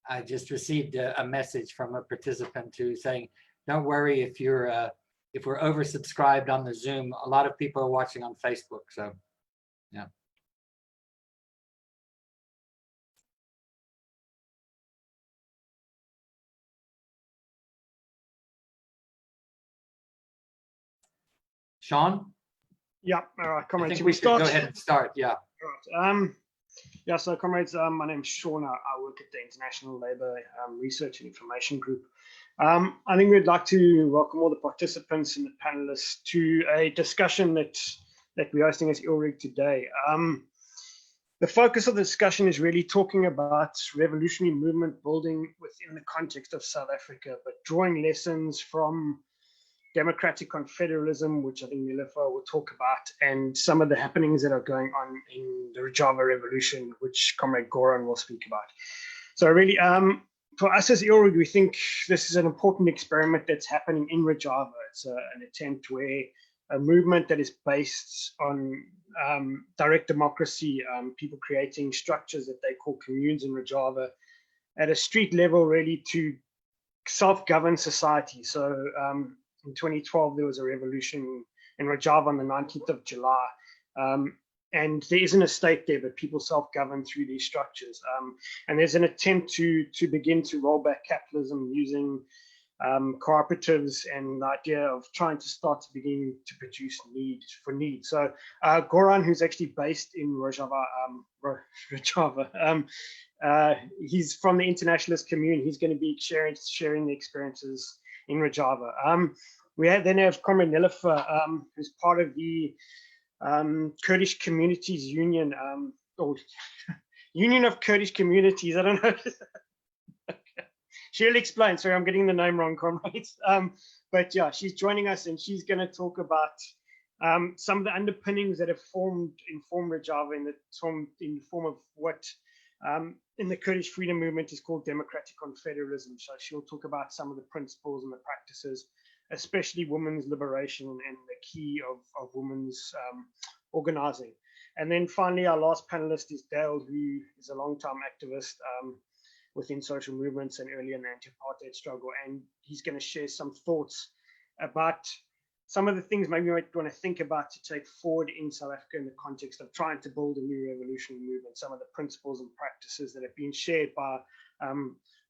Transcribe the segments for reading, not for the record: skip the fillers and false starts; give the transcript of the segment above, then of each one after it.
I just received a message from a participant who's saying, don't worry if you're if we're oversubscribed on the Zoom. A lot of people are watching on Facebook, so yeah. Sean? Yeah, all right, comrades. I think we should go ahead and start, yeah. All right. Yeah, so comrades, my name is Sean. I work at the International Labour Research and Information Group. I think we'd like to welcome all the participants and the panelists to a discussion that we're hosting as Ilrig today. The focus of the discussion is really talking about revolutionary movement building within the context of South Africa, but drawing lessons from Democratic Confederalism, which I think Nilifer will talk about, and some of the happenings that are going on in the Rojava revolution, which Comrade Goran will speak about. So really, for us as Ilrig, we think this is an important experiment that's happening in Rojava. It's an attempt where a movement that is based on direct democracy, people creating structures that they call communes in Rojava at a street level, really to self-govern society. So in 2012, there was a revolution in Rojava on the 19th of July. And there isn't a state there, but people self-govern through these structures. And there's an attempt to begin to roll back capitalism using cooperatives and the idea of trying to start to begin to produce need for need. So Goran, who's actually based in Rojava, he's from the internationalist commune. He's going to be sharing the experiences in Rojava. We then have Comrade Nilifer, who's part of the Kurdish Communities Union, or Union of Kurdish Communities. I don't know. She'll explain. Sorry, I'm getting the name wrong, comrades. But yeah, she's joining us, and she's going to talk about some of the underpinnings that have informed Rojava in the form of what in the Kurdish freedom movement is called Democratic Confederalism. So she'll talk about some of the principles and the practices, especially women's liberation and the key of women's organizing. And then finally, our last panelist is Dale, who is a long-time activist within social movements and early in the anti-apartheid struggle. And he's going to share some thoughts about some of the things maybe you might want to think about to take forward in South Africa in the context of trying to build a new revolutionary movement, some of the principles and practices that have been shared by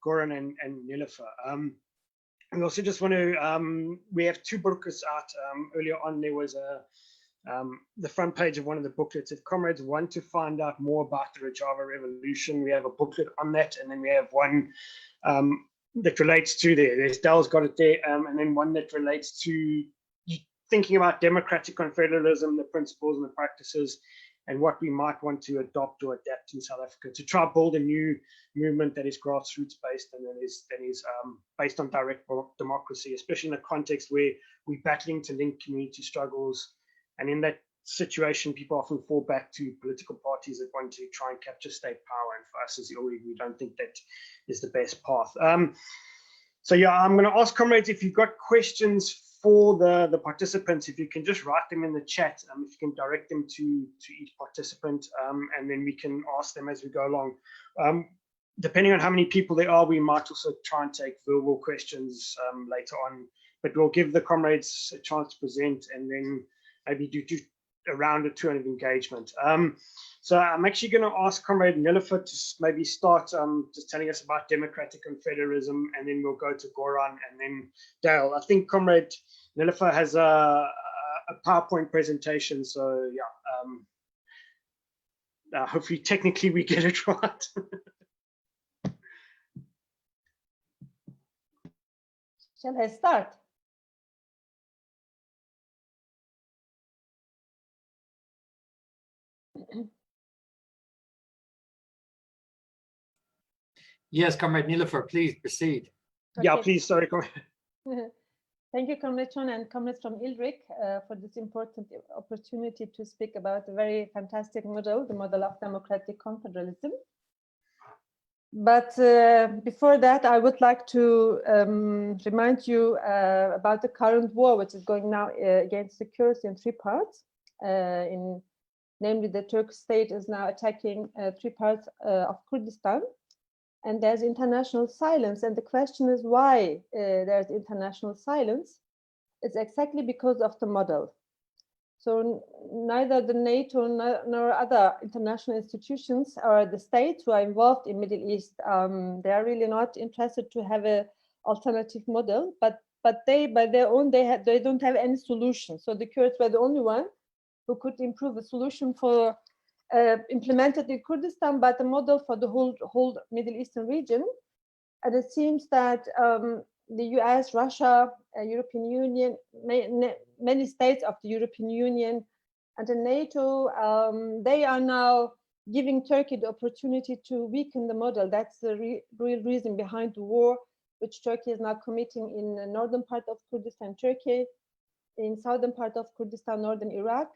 Goran and Nilifer. We also just want to, we have two booklets out. Earlier on, there was the front page of one of the booklets. If comrades want to find out more about the Rojava revolution, we have a booklet on that. And then we have one that relates to there's Dell's got it there. And then one that relates to thinking about democratic confederalism, the principles and the practices, and what we might want to adopt or adapt in South Africa to try to build a new movement that is grassroots based and that is based on direct democracy, especially in a context where we're battling to link community struggles. And in that situation, people often fall back to political parties that want to try and capture state power. And for us as Ilrig, we don't think that is the best path. So yeah, I'm going to ask comrades if you've got questions for the participants, if you can just write them in the chat, if you can direct them to each participant, and then we can ask them as we go along. Depending on how many people there are, we might also try and take verbal questions later on, but we'll give the comrades a chance to present and then maybe do a round or two of engagement. So I'm actually going to ask Comrade Nilifer to maybe start just telling us about Democratic Confederalism, and then we'll go to Goran and then Dale. I think Comrade Nilifer has a PowerPoint presentation, so yeah, hopefully technically we get it right. Shall I start? Yes, Comrade Nilifer, please proceed. Okay. Yeah, please, sorry, Comrade. Thank you, Comrade Sean and comrades from Ilrig, for this important opportunity to speak about a very fantastic model, the model of democratic confederalism. But before that, I would like to remind you about the current war, which is going now against the Kurds in three parts. Namely, the Turkish state is now attacking three parts of Kurdistan. and there's international silence. And the question is why there's international silence. It's exactly because of the model. So neither the NATO nor other international institutions or the states who are involved in Middle East, they are really not interested to have an alternative model, but they, by their own, they don't have any solution. So the Kurds were the only one who could improve a solution for implemented in Kurdistan, but a model for the whole Middle Eastern region. And it seems that the US, Russia, European Union, many states of the European Union and the NATO, they are now giving Turkey the opportunity to weaken the model. That's the real reason behind the war, which Turkey is now committing in the northern part of Kurdistan, Turkey, in southern part of Kurdistan, northern Iraq,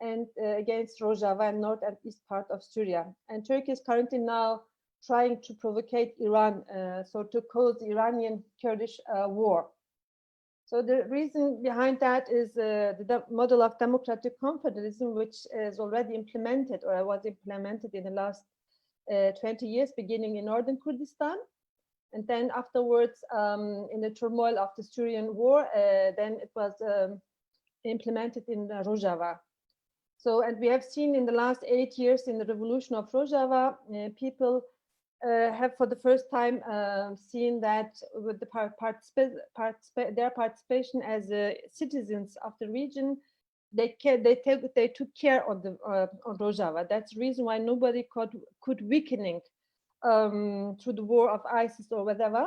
and against Rojava and north and east part of Syria. And Turkey is currently now trying to provocate Iran, so to cause the Iranian-Kurdish war. So the reason behind that is the model of democratic confederalism, which is already implemented or was implemented in the last 20 years, beginning in northern Kurdistan. And then afterwards, in the turmoil of the Syrian war, then it was implemented in Rojava. So, and we have seen in the last 8 years in the revolution of Rojava, people have for the first time seen that with the their participation as citizens of the region, they took care of the on Rojava. That's the reason why nobody could weakening through the war of ISIS or whatever.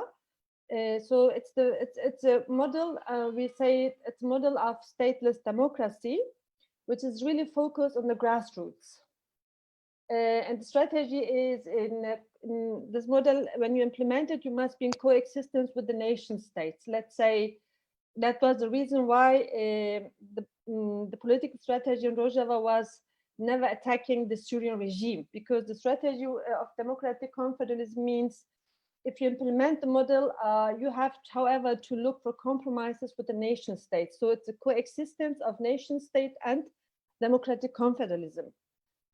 So it's a model. We say it's a model of stateless democracy, which is really focused on the grassroots. And the strategy is in this model, when you implement it, you must be in coexistence with the nation states. Let's say that was the reason why the political strategy in Rojava was never attacking the Syrian regime, because the strategy of democratic confederalism means if you implement the model, you have, however, to look for compromises with the nation state. So it's a coexistence of nation state and democratic confederalism.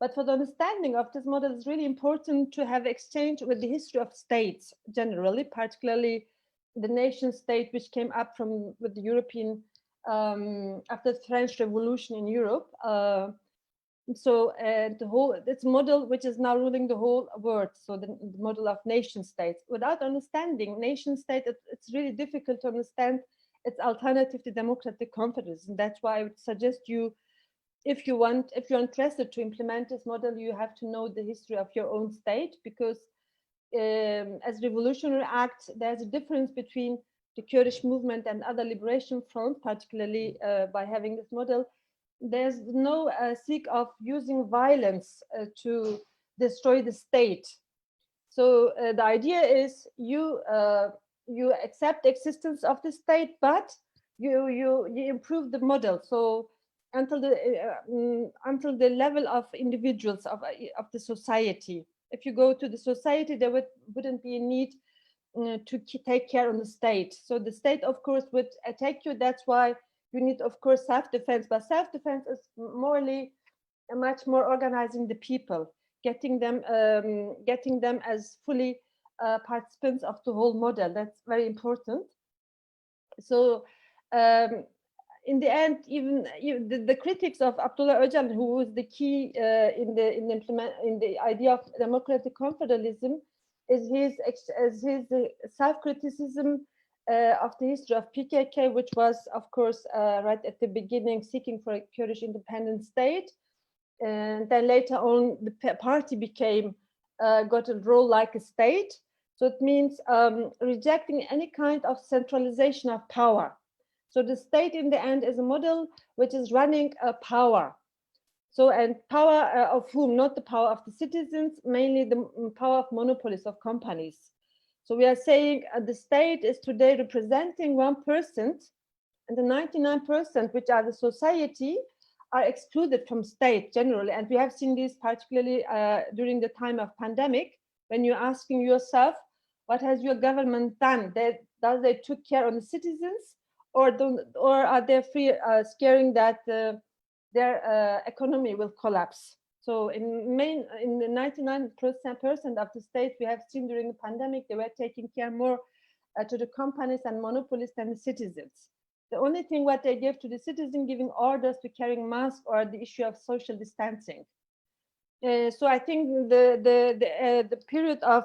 But for the understanding of this model, it's really important to have exchange with the history of states generally, particularly the nation state which came up with the European, after the French Revolution in Europe. So the whole, this model which is now ruling the whole world, so the model of nation states. Without understanding nation state, it's really difficult to understand its alternative to democratic confederalism. That's why I would suggest you, if you're interested to implement this model, you have to know the history of your own state, because as revolutionary acts, there's a difference between the Kurdish movement and other liberation fronts, particularly by having this model. There's no seek of using violence to destroy the state. So the idea is you accept the existence of the state, but you improve the model. So until the level of individuals of the society. If you go to the society, there wouldn't be a need to take care of the state. So the state, of course, would attack you. That's why you need, of course, self-defense. But self-defense is morally much more organizing the people, getting them as fully participants of the whole model. That's very important. So. In the end, even the critics of Abdullah Öcalan, who was the key in the idea of democratic confederalism, is his self-criticism of the history of PKK, which was, of course, right at the beginning seeking for a Kurdish independent state, and then later on the party got a role like a state. So it means rejecting any kind of centralization of power. So the state in the end is a model which is running power. So, and power of whom? Not the power of the citizens, mainly the power of monopolies of companies. So we are saying the state is today representing 1%, and the 99%, which are the society, are excluded from state generally. And we have seen this particularly during the time of pandemic, when you're asking yourself, what has your government done? Does they took care of the citizens? Or are they scaring that their economy will collapse? So in the 99% of the states we have seen during the pandemic, they were taking care more to the companies and monopolies than the citizens. The only thing what they gave to the citizen, giving orders to carrying masks or the issue of social distancing. So I think the period of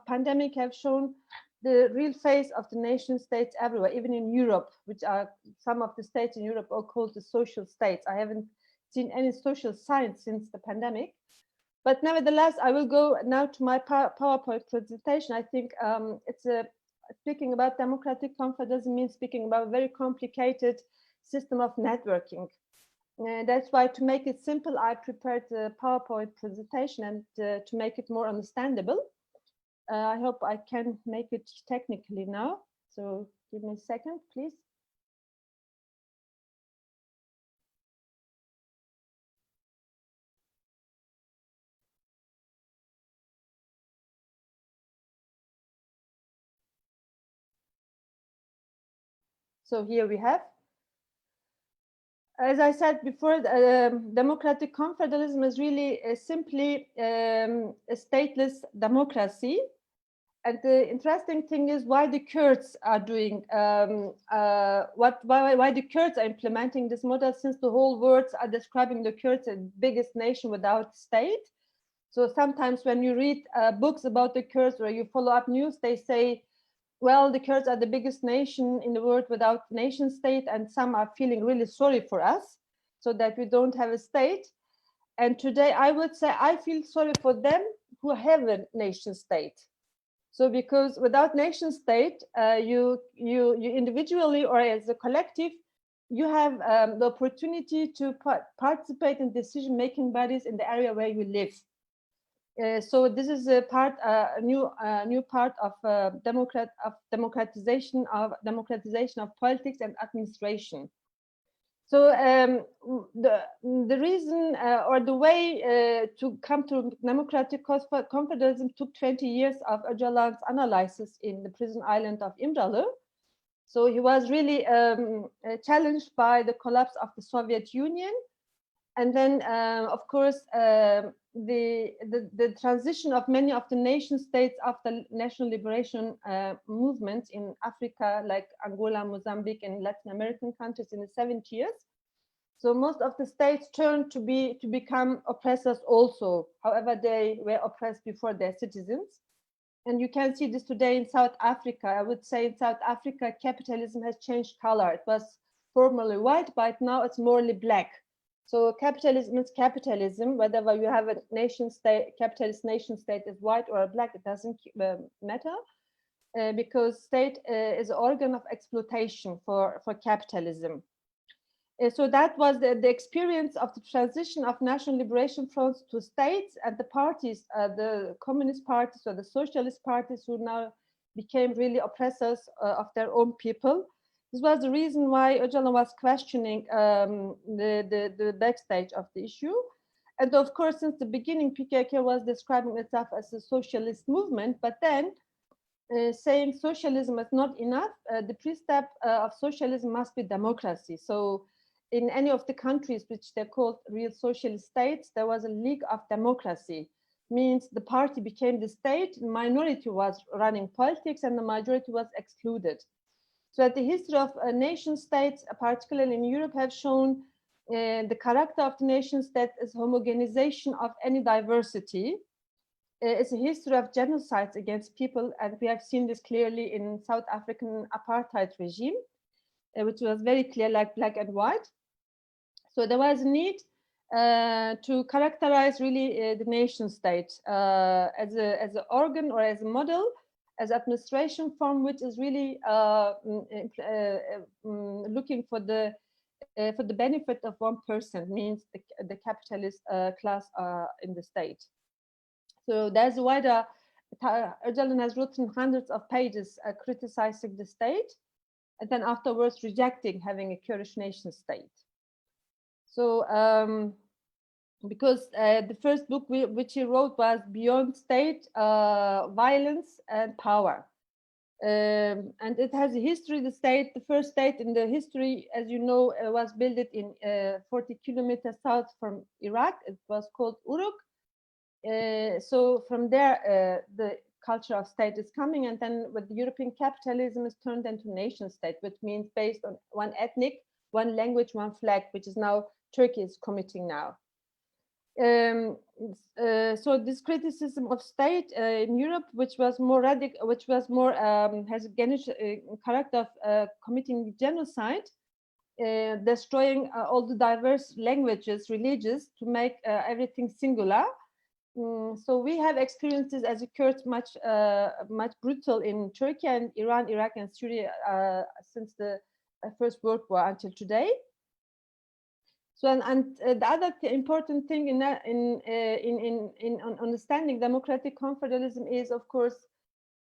pandemic have shown the real face of the nation states everywhere, even in Europe, which are some of the states in Europe are called the social states. I haven't seen any social signs since the pandemic. But nevertheless, I will go now to my PowerPoint presentation. I think speaking about democratic confederalism means speaking about a very complicated system of networking. That's why, to make it simple, I prepared the PowerPoint presentation and to make it more understandable. I hope I can make it technically now. So give me a second, please. So here we have, as I said before, democratic confederalism is really simply a stateless democracy. And the interesting thing is why the Kurds are doing, why the Kurds are implementing this model, since the whole world are describing the Kurds as the biggest nation without state. So sometimes when you read books about the Kurds or you follow up news, they say, well, the Kurds are the biggest nation in the world without nation state, and some are feeling really sorry for us so that we don't have a state. And today I would say I feel sorry for them who have a nation state. So because without nation state, you individually or as a collective, you have the opportunity to participate in decision-making bodies in the area where you live. So this is a part, a new part of democratization of politics and administration. So the reason or the way to come to democratic confederalism took 20 years of Öcalan's analysis in the prison island of İmralı. So he was really challenged by the collapse of the Soviet Union. And then, of course, the transition of many of the nation states after national liberation movements in Africa, like Angola, Mozambique, and Latin American countries in the 70s years. So most of the states turned to become oppressors also. However, they were oppressed before their citizens. And you can see this today in South Africa. I would say in South Africa, capitalism has changed color. It was formerly white, but now it's morally black. So capitalism is capitalism, whether you have a nation state, capitalist nation state is white or black, it doesn't matter, because state is an organ of exploitation for capitalism. So that was the experience of the transition of national liberation fronts to states, and the parties, the communist parties or the socialist parties, who now became really oppressors of their own people. This was the reason why Öcalan was questioning the backstage of the issue. And of course, since the beginning, PKK was describing itself as a socialist movement, but then saying socialism is not enough, the pre-step of socialism must be democracy. So in any of the countries which they called real socialist states, there was a league of democracy. Means the party became the state, the minority was running politics, and the majority was excluded. So that the history of nation states, particularly in Europe, have shown the character of the nation state is homogenization of any diversity. It's a history of genocides against people, and we have seen this clearly in South African apartheid regime, which was very clear, like black and white. So there was a need to characterize really the nation state as an organ or as a model, as administration form, which is really looking for the benefit of one person, means the capitalist class in the state. So there's a wider, Öcalan has written hundreds of pages criticizing the state, and then afterwards rejecting having a Kurdish nation state. So because the first book which he wrote was Beyond State, Violence and Power. And it has a history. The first state in the history, as you know, was built in 40 kilometers south from Iraq. It was called Uruk. So from there, the culture of state is coming, and then with the European capitalism is turned into nation state, which means based on one ethnic, one language, one flag, which is now Turkey is committing now. So this criticism of state in Europe, which was more radical, which was more has a character of committing genocide, destroying all the diverse languages, religions, to make everything singular. So we have experiences as occurred much brutal in Turkey and Iran, Iraq, and Syria since the First World War until today. So and the other important thing in understanding democratic confederalism is, of course,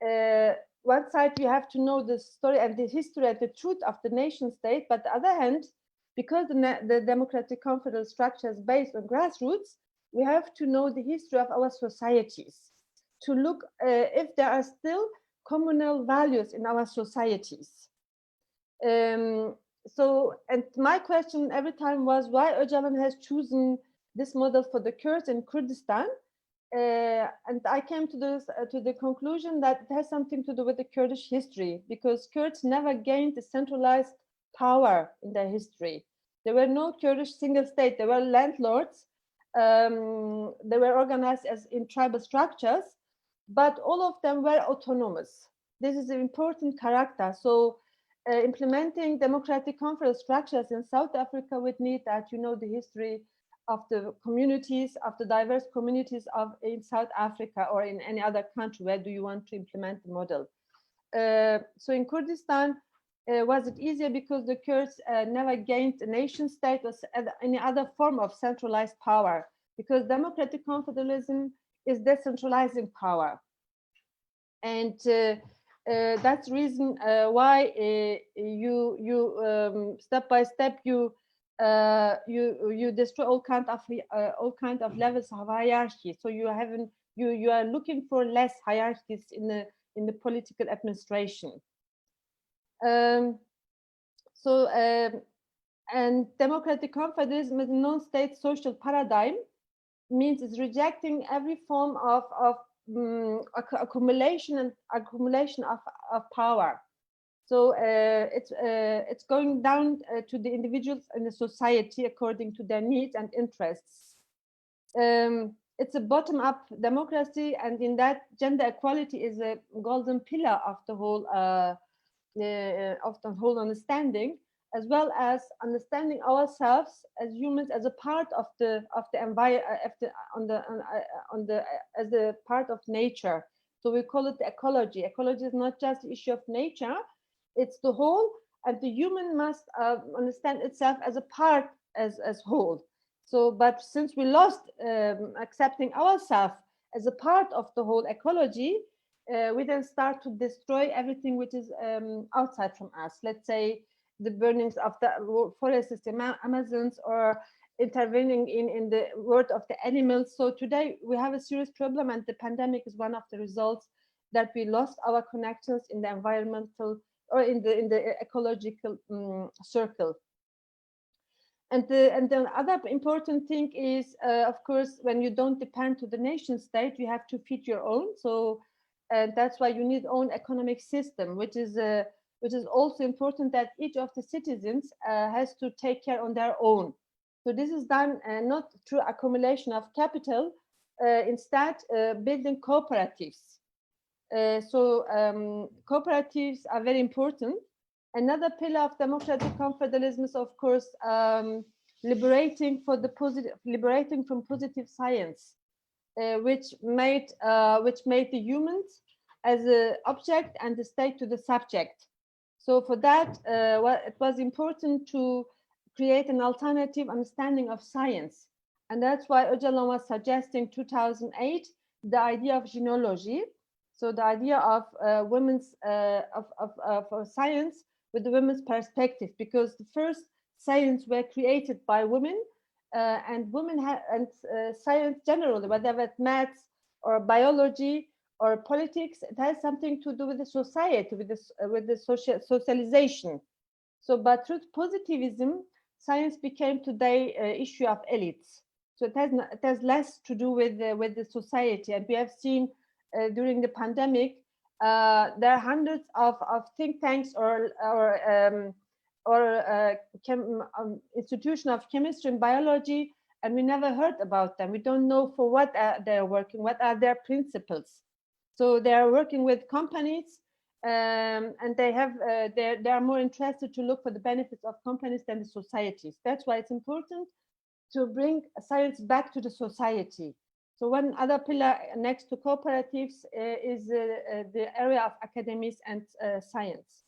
one side we have to know the story and the history and the truth of the nation state, but the other hand, because the democratic confederal structure is based on grassroots, we have to know the history of our societies to look if there are still communal values in our societies. So, and my question every time was why Öcalan has chosen this model for the Kurds in Kurdistan. And I came to the conclusion that it has something to do with the Kurdish history, because Kurds never gained a centralized power in their history. There were no Kurdish single state. There were landlords. They were organized as in tribal structures, but all of them were autonomous. This is an important character. So implementing democratic confederal structures in South Africa would need that you know the history of the communities, of the diverse communities in South Africa or in any other country. Where do you want to implement the model? So in Kurdistan, was it easier because the Kurds never gained a nation state or any other form of centralized power? Because democratic confederalism is decentralizing power. And that's the reason why you step by step you destroy all kind of levels of hierarchy. So you are looking for less hierarchies in the political administration. And democratic confederalism is a non-state social paradigm, means it's rejecting every form of accumulation of power. So it's going down to the individuals in the society according to their needs and interests. It's a bottom-up democracy, and in that, gender equality is a golden pillar of the whole understanding, as well as understanding ourselves as humans as a part of the environment, as a part of nature. So we call it ecology. Ecology is not just the issue of nature; it's the whole, and the human must understand itself as a part, as whole. So, but since we lost accepting ourselves as a part of the whole ecology, we then start to destroy everything which is outside from us. Let's say the burnings of the forests, the Amazons, or intervening in the world of the animals. So today we have a serious problem, and the pandemic is one of the results that we lost our connections in the environmental or in the ecological circle. And the other important thing is, of course, when you don't depend to the nation state, you have to feed your own. So, and that's why you need own economic system, which is also important, that each of the citizens has to take care on their own. So this is done not through accumulation of capital, instead building cooperatives. Cooperatives are very important. Another pillar of democratic confederalism is, of course, liberating from positive science, which made the humans as an object and the state to the subject. So for that, it was important to create an alternative understanding of science, and that's why Öcalan was suggesting 2008 the idea of genealogy. So the idea of women's of science with the women's perspective, because the first science were created by women, and women and science generally, whether it's maths or biology or politics. It has something to do with the society, with the socialization. So, but through positivism, science became today an issue of elites. So it has less to do with the society. And we have seen during the pandemic, there are hundreds of think tanks or institution of chemistry and biology, and we never heard about them. We don't know for what they're working, what are their principles. So they are working with companies, and they are more interested to look for the benefits of companies than the societies. That's why it's important to bring science back to the society. So one other pillar next to cooperatives is the area of academies and science.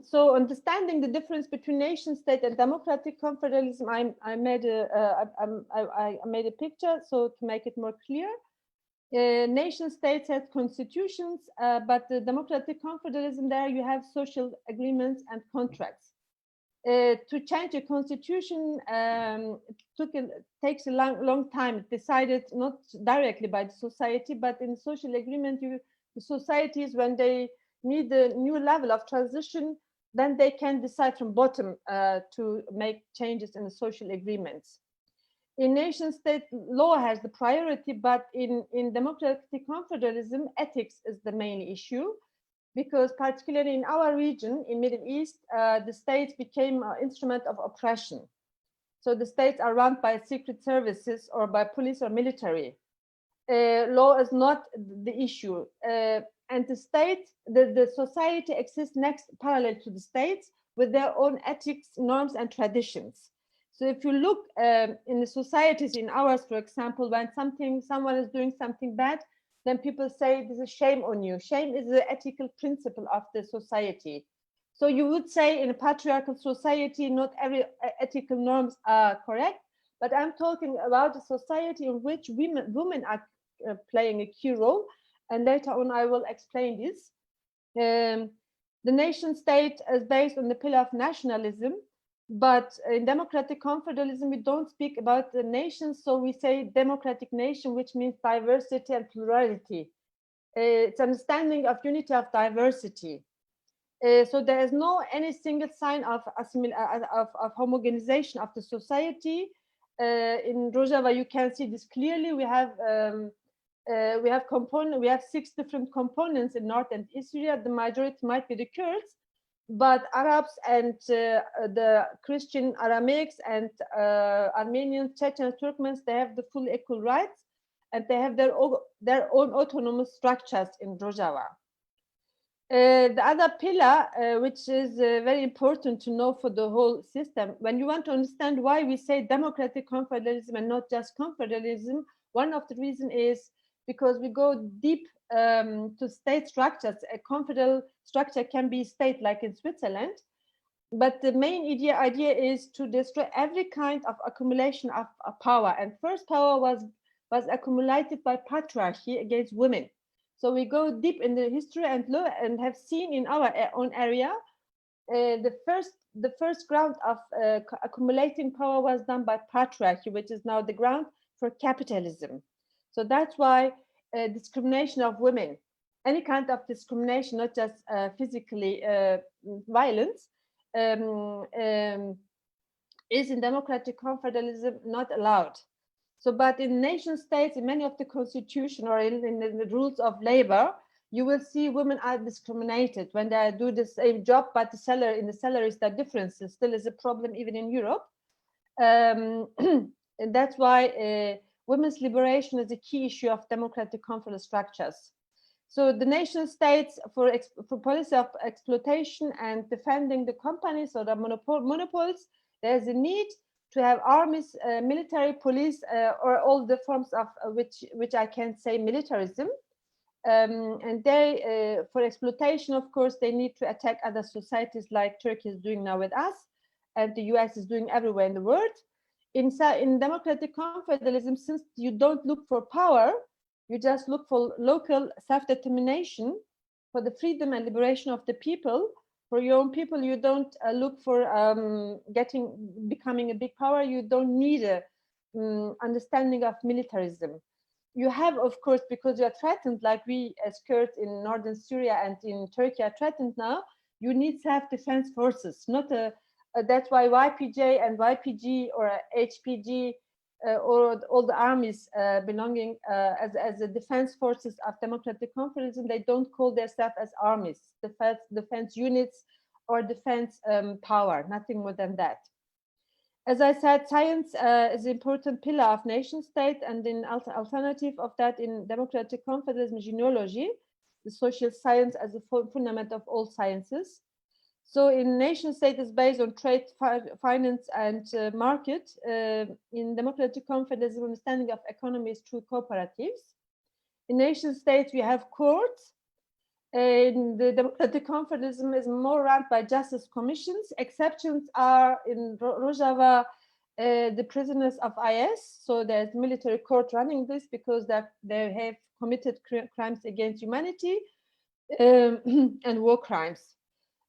So understanding the difference between nation state and democratic confederalism, I made a picture so to make it more clear. Nation states have constitutions, but the democratic confederalism, there you have social agreements and contracts. To change a constitution takes a long time. Decided not directly by the society, but in social agreement, the societies, when they need a new level of transition, then they can decide from bottom to make changes in the social agreements. In nation state, law has the priority, but in democratic confederalism, ethics is the main issue. Because particularly in our region, in Middle East, the states became an instrument of oppression. So the states are run by secret services or by police or military. Law is not the issue. And the state, the society exists parallel to the states with their own ethics, norms, and traditions. So if you look in the societies in ours, for example, when someone is doing something bad, then people say there's a shame on you. Shame is the ethical principle of the society. So you would say in a patriarchal society, not every ethical norms are correct, but I'm talking about a society in which women are playing a key role. And later on, I will explain this. The nation state is based on the pillar of nationalism, but in democratic confederalism, we don't speak about the nations, so we say democratic nation, which means diversity and plurality. It's understanding of unity of diversity. So there is no any single sign of homogenization of the society. In Rojava, you can see this clearly. We have 6 different components in North and East Syria. The majority might be the Kurds, but Arabs and the Christian Aramaics and Armenians, Chechens, Turkmens, they have the full equal rights, and they have their own autonomous structures in Rojava. The other pillar, which is very important to know for the whole system, when you want to understand why we say democratic confederalism and not just confederalism, one of the reasons is because we go deep to state structures. A confederal structure can be state like in Switzerland, but the main idea is to destroy every kind of accumulation of power. And first power was accumulated by patriarchy against women. So we go deep in the history and have seen in our own area the first ground of accumulating power was done by patriarchy, which is now the ground for capitalism. So that's why discrimination of women, any kind of discrimination, not just physically violence, is in democratic confederalism not allowed. So, but in nation states, in many of the constitution or in the rules of labor, you will see women are discriminated when they do the same job, but the salaries, the differences still is a problem even in Europe. And that's why women's liberation is a key issue of democratic confederal structures. So the nation states, for policy of exploitation and defending the companies or the monopoles, there's a need to have armies, military, police, or all the forms of which I can say militarism. And they, for exploitation, of course, they need to attack other societies like Turkey is doing now with us, and the US is doing everywhere in the world. In democratic confederalism, since you don't look for power, you just look for local self-determination, for the freedom and liberation of the people. For your own people, you don't look for becoming a big power. You don't need a understanding of militarism. you have, of course, because you are threatened, like we as Kurds in northern Syria and in Turkey are threatened now, you need self-defense forces, not that's why YPJ and YPG or HPG or all the armies belonging as the defense forces of democratic confederalism, they don't call themselves as armies, defense units or defense power, nothing more than that. As I said, science is an important pillar of nation state, and in alternative of that, in democratic confederalism, genealogy, the social science as a fundament of all sciences. So in nation state is based on trade, finance, and market. In democratic confederalism, understanding of economy is through cooperatives. In nation states, we have courts. In the democratic confederalism is more run by justice commissions. Exceptions are in Rojava, the prisoners of IS. So there's military court running this because they have committed crimes against humanity and war crimes.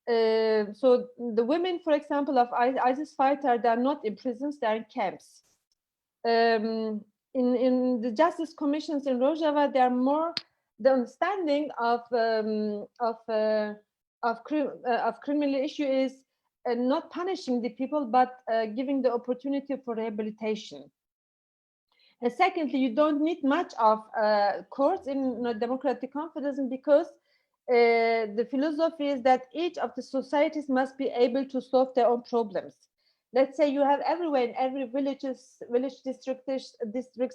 So the women, for example, of ISIS fighter, they are not in prisons, they are in camps. In the justice commissions in Rojava, they are more the understanding of criminal issue is not punishing the people, but giving the opportunity for rehabilitation. And secondly, you don't need much of courts in democratic confederalism because the philosophy is that each of the societies must be able to solve their own problems. Let's say you have everywhere in every village districts,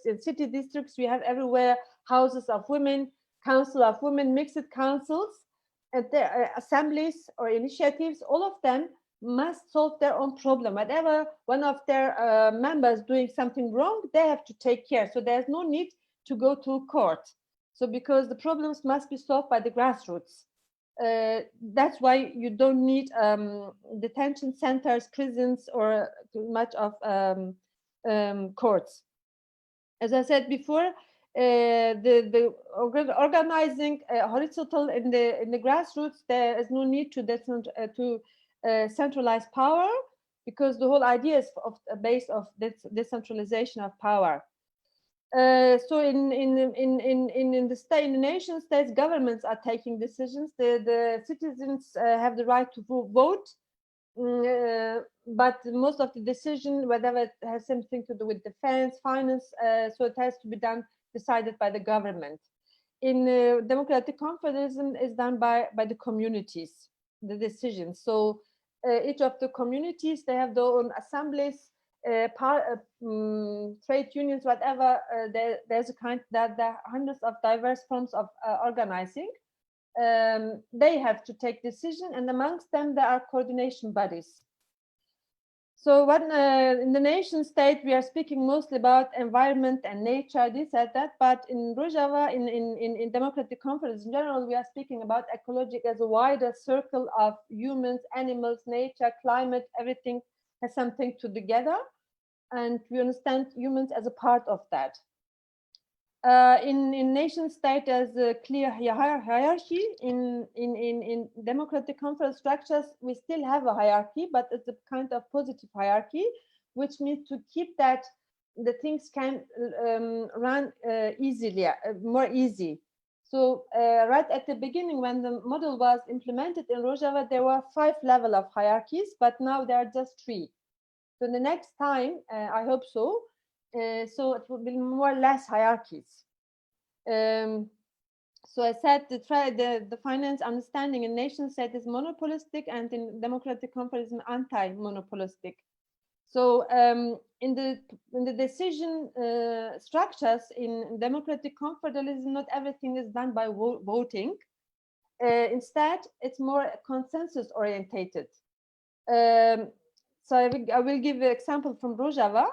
in city districts, we have everywhere houses of women, council of women, mixed councils, and their assemblies or initiatives, all of them must solve their own problem. Whatever one of their members doing something wrong, they have to take care. So there's no need to go to court. So because the problems must be solved by the grassroots. That's why you don't need detention centers, prisons, or too much of courts. As I said before, the organizing horizontal in the grassroots, there is no need to centralize power because the whole idea is based of this decentralization of power. So in the state, in the nation states, governments are taking decisions. The citizens have the right to vote, but most of the decision, whether it has something to do with defense, finance, so it has to be decided by the government. In democratic confederalism is done by the communities, the decisions. So each of the communities, they have their own assemblies, trade unions, whatever. There's a kind that there are hundreds of diverse forms of organizing. They have to take decision, and amongst them there are coordination bodies. So in the nation state, we are speaking mostly about environment and nature, this and that, but in Rojava, in democratic confederalism in general, we are speaking about ecologic as a wider circle of humans, animals, nature, climate, everything has something to together, and we understand humans as a part of that. In nation state, there's a clear hierarchy. In democratic confederal structures, we still have a hierarchy, but it's a kind of positive hierarchy, which means to keep that the things can run easily, more easy. So right at the beginning, when the model was implemented in Rojava, there were 5 levels of hierarchies, but now there are just 3. So the next time, I hope so, so it will be more or less hierarchies. So I said the finance understanding in nation state is monopolistic, and in democratic confederalism anti-monopolistic. So in the decision structures in democratic confederalism, not everything is done by voting. Instead, it's more consensus orientated. So I will give an example from Rojava.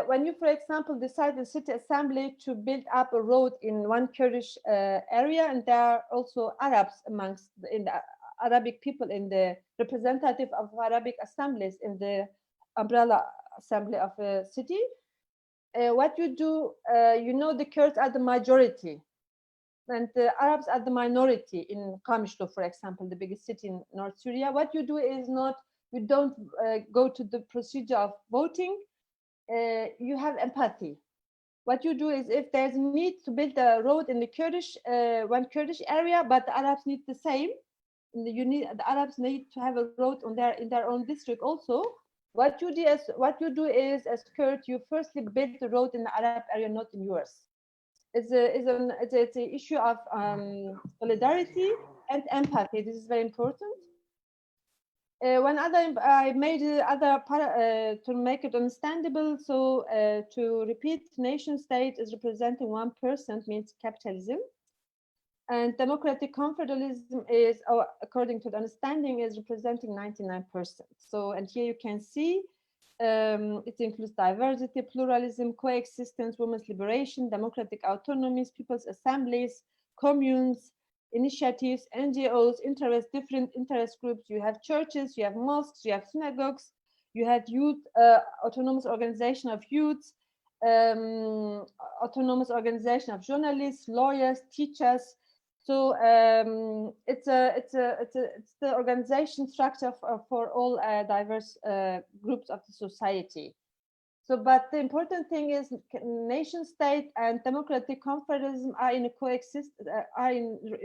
When you, for example, decide in city assembly to build up a road in one Kurdish area, and there are also Arabs amongst the Arabic people in the representative of Arabic assemblies in the umbrella assembly of a city, what you do, the Kurds are the majority and the Arabs are the minority in Kamishlo, for example, the biggest city in North Syria. What you do is you don't go to the procedure of voting. You have empathy. what you do is, if there's a need to build a road in the Kurdish, one Kurdish area, but the Arabs need the same, the Arabs need to have a road on in their own district also. What you do is, as Kurd, you firstly build the road in the Arab area, not in yours. It's an issue of solidarity and empathy. This is very important. One other, I made other to make it understandable. So to repeat, nation state is representing 1%, means capitalism, and democratic confederalism is, according to the understanding, is representing 99%. So, and here you can see it includes diversity, pluralism, coexistence, women's liberation, democratic autonomies, people's assemblies, communes, initiatives, NGOs, different interest groups. You have churches, you have mosques, you have synagogues, you have youth, autonomous organization of youths, autonomous organization of journalists, lawyers, teachers. So it's the organization structure for all diverse groups of the society. So, but the important thing is, nation state and democratic confederalism are in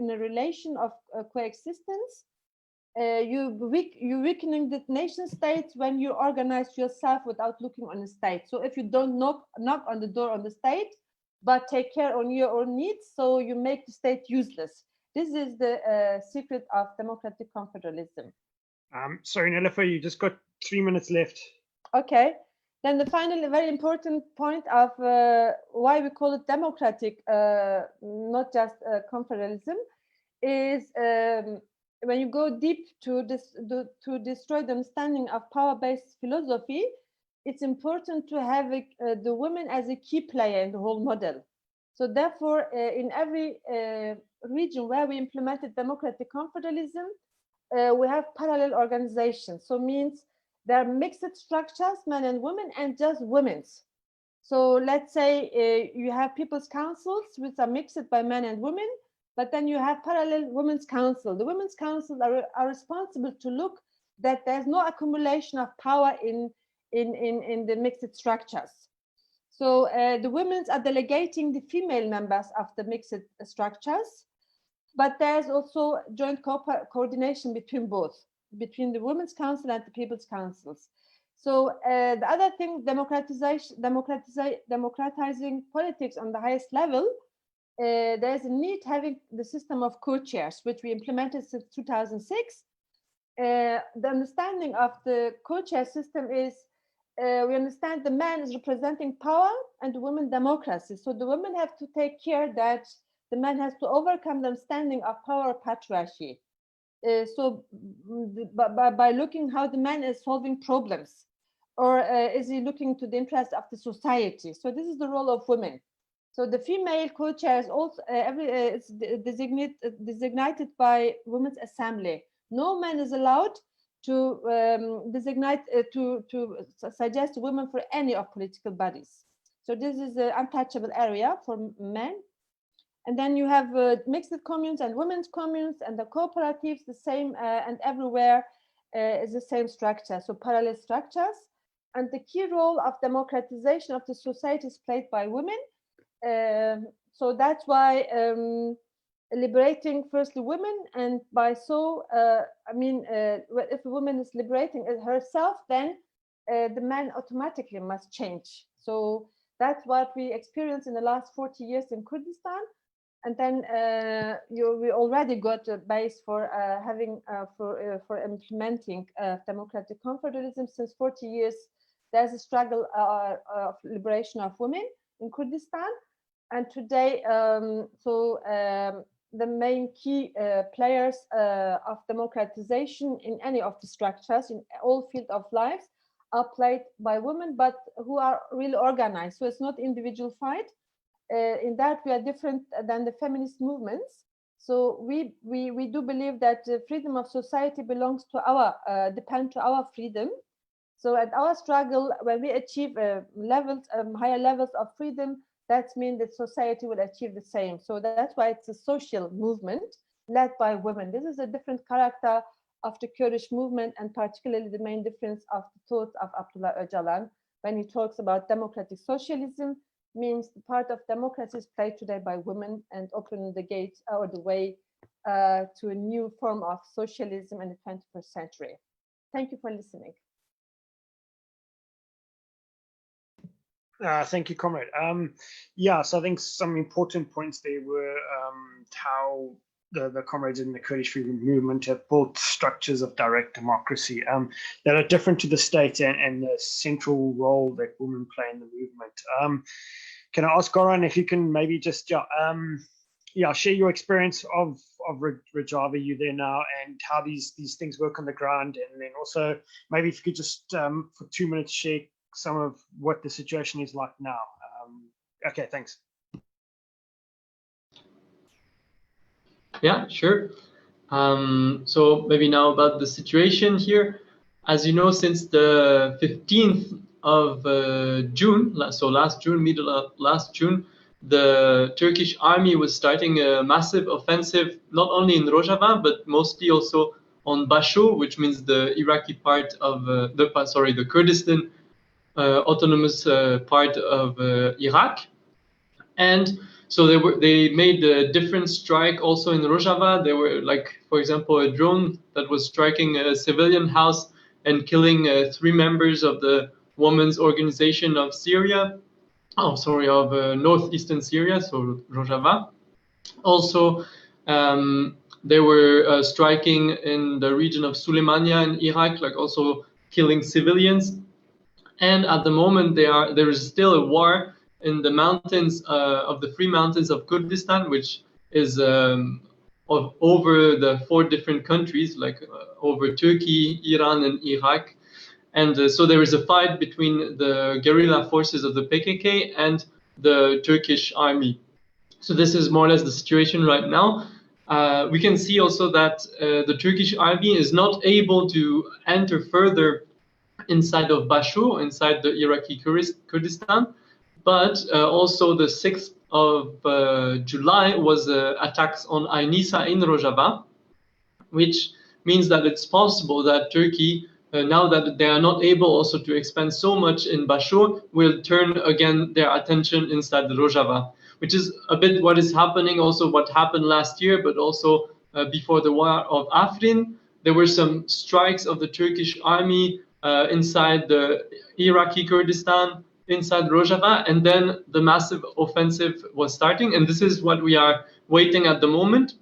a relation of coexistence. You weakening the nation states when you organize yourself without looking on the state. So if you don't knock on the door on the state, but take care on your own needs, so you make the state useless. This is the secret of democratic confederalism. Sorry, Nilofer, you just got 3 minutes left. Okay. Then the final very important point of why we call it democratic, not just confederalism, is when you go deep to destroy the understanding of power-based philosophy, it's important to have the women as a key player in the whole model. So therefore, in every region where we implemented democratic confederalism, we have parallel organizations. So means there are mixed structures, men and women, and just women's. So let's say you have people's councils, which are mixed by men and women, but then you have parallel women's council. The women's councils are responsible to look that there's no accumulation of power in the mixed structures. So the women are delegating the female members of the mixed structures, but there's also joint coordination between both, between the Women's Council and the People's Councils. So the other thing, democratizing politics on the highest level, there's a need having the system of co-chairs, which we implemented since 2006. The understanding of the co-chair system is, we understand the man is representing power and the women democracy. So the women have to take care that the man has to overcome the understanding of power patriarchy. So by looking how the man is solving problems, or is he looking to the interest of the society? So this is the role of women. So the female co-chair is also it's designated by Women's Assembly. No man is allowed to designate to suggest women for any of political bodies. So this is an untouchable area for men. And then you have mixed communes and women's communes, and the cooperatives, the same, and everywhere is the same structure, so parallel structures. And the key role of democratization of the society is played by women. So that's why liberating firstly women, and by so, if a woman is liberating herself, then the man automatically must change. So that's what we experienced in the last 40 years in Kurdistan. And then we already got a base for for implementing democratic confederalism. Since 40 years, there's a struggle of liberation of women in Kurdistan. And today, the main key players of democratization in any of the structures in all fields of life are played by women, but who are really organized. So it's not individual fight. In that we are different than the feminist movements. So we do believe that the freedom of society belongs to depend to our freedom. So at our struggle, when we achieve higher levels of freedom, that means that society will achieve the same. So that's why it's a social movement led by women. This is a different character of the Kurdish movement, and particularly the main difference of the thoughts of Abdullah Öcalan when he talks about democratic socialism means the part of democracy is played today by women and opening the gates or the way to a new form of socialism in the 21st century. Thank you for listening. Thank you, comrade. Yeah, so I think some important points there were how the comrades in the Kurdish freedom movement have built structures of direct democracy that are different to the state and the central role that women play in the movement. Can I ask Goran if you can maybe just share your experience of Rojava, you there now, and how these things work on the ground, and then also maybe if you could just for 2 minutes share some of what the situation is like now. Okay, thanks. Yeah, sure. So maybe now about the situation here. As you know, since the 15th of June, so last June, middle of last June, the Turkish army was starting a massive offensive, not only in Rojava, but mostly also on Bashur, which means the Iraqi part of the Kurdistan autonomous part of Iraq. And so they made a different strike also in Rojava. There were, like, for example, a drone that was striking a civilian house and killing 3 members of the women's organization of Syria. Of northeastern Syria, so Rojava. Also, they were striking in the region of Suleimania in Iraq, like also killing civilians. And at the moment, there is still a war in the mountains of the Free Mountains of Kurdistan, which is over the 4 different countries, like over Turkey, Iran, and Iraq. And so there is a fight between the guerrilla forces of the PKK and the Turkish army. So this is more or less the situation right now. We can see also that the Turkish army is not able to enter further inside of Bashur, inside the Iraqi Kurdistan. But also the 6th of July was attacks on Ainisa in Rojava, which means that it's possible that Turkey, now that they are not able also to expand so much in Bashur, will turn again their attention inside the Rojava, which is a bit what is happening, also what happened last year, but also before the war of Afrin. There were some strikes of the Turkish army inside the Iraqi Kurdistan, inside Rojava, and then the massive offensive was starting, and this is what we are waiting at the moment.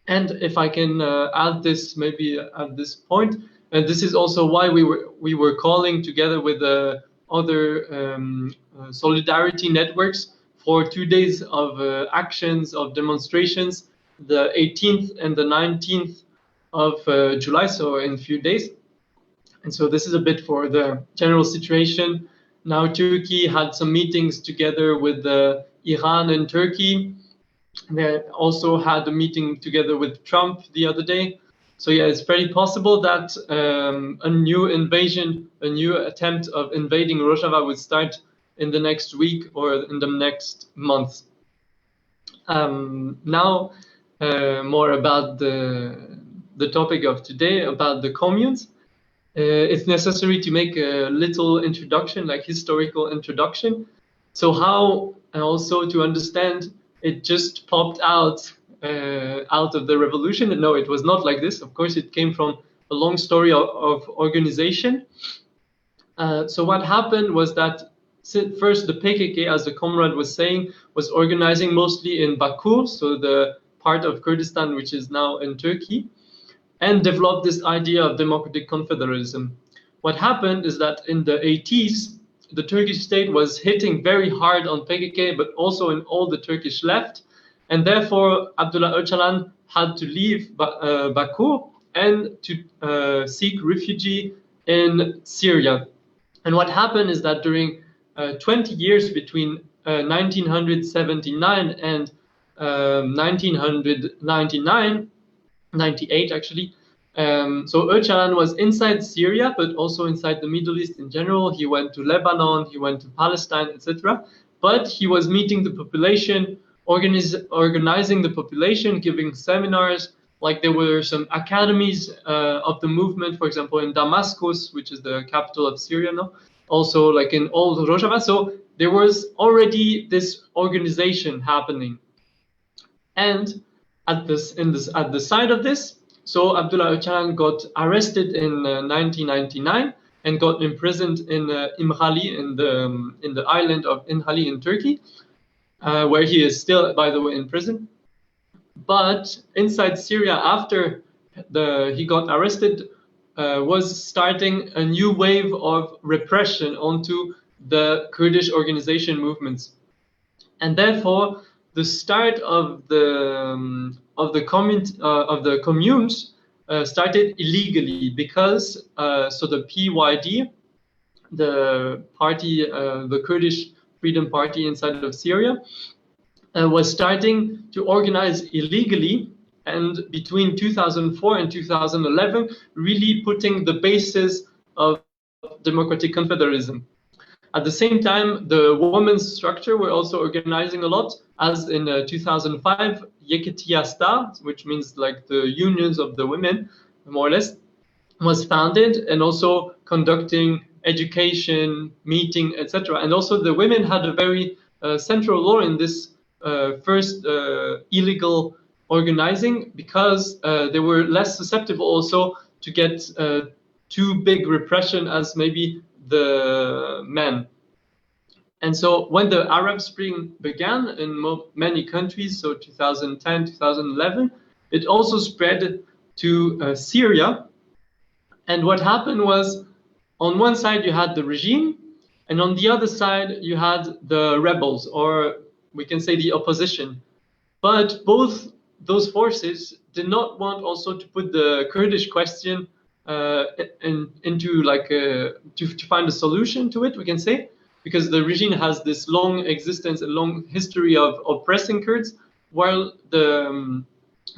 And if I can add this maybe at this point, and this is also why we were calling together with other solidarity networks for 2 days of actions, of demonstrations, the 18th and the 19th of July, so in a few days. And so this is a bit for the general situation. Now Turkey had some meetings together with Iran and Turkey. They also had a meeting together with Trump the other day. So yeah, it's very possible that a new invasion, a new attempt of invading Rojava would start in the next week or in the next month. Now, more about the topic of today, about the communes. It's necessary to make a little introduction, like historical introduction. So how, and also to understand, it just popped out of the revolution. No, it was not like this. Of course, it came from a long story of organization. So what happened was that first the PKK, as the comrade was saying, was organizing mostly in Bakur, so the part of Kurdistan which is now in Turkey, and developed this idea of Democratic Confederalism. What happened is that in the 80s, the Turkish state was hitting very hard on PKK, but also in all the Turkish left. And therefore, Abdullah Öcalan had to leave Bakur and to seek refuge in Syria. And what happened is that during 20 years between 1979 and 98 actually. So Öcalan was inside Syria, but also inside the Middle East in general. He went to Lebanon, he went to Palestine, etc. But he was meeting the population, organizing the population, giving seminars. Like there were some academies of the movement, for example, in Damascus, which is the capital of Syria now. Also like in old Rojava. So there was already this organization happening. And at the side of this, so Abdullah Öcalan got arrested in 1999 and got imprisoned in İmralı, in the island of İmralı in Turkey, where he is still, by the way, in prison. But inside Syria, after he got arrested, was starting a new wave of repression onto the Kurdish organization movements, and therefore the start of the communes started illegally, because so the PYD, the party, the Kurdish Freedom Party inside of Syria, was starting to organize illegally, and between 2004 and 2011, really putting the basis of Democratic Confederalism. At the same time, the women's structure were also organizing a lot, as in 2005, Yekitiyasta, which means like the unions of the women, more or less, was founded, and also conducting education, meeting, etc. And also the women had a very central role in this first illegal organizing, because they were less susceptible also to get too big repression as maybe the men. And so when the Arab Spring began in many countries, so 2010, 2011, it also spread to Syria. And what happened was, on one side you had the regime, and on the other side you had the rebels, or we can say the opposition. But both those forces did not want also to put the Kurdish question into like to find a solution to it, we can say, because the regime has this long existence, a long history of oppressing Kurds, while the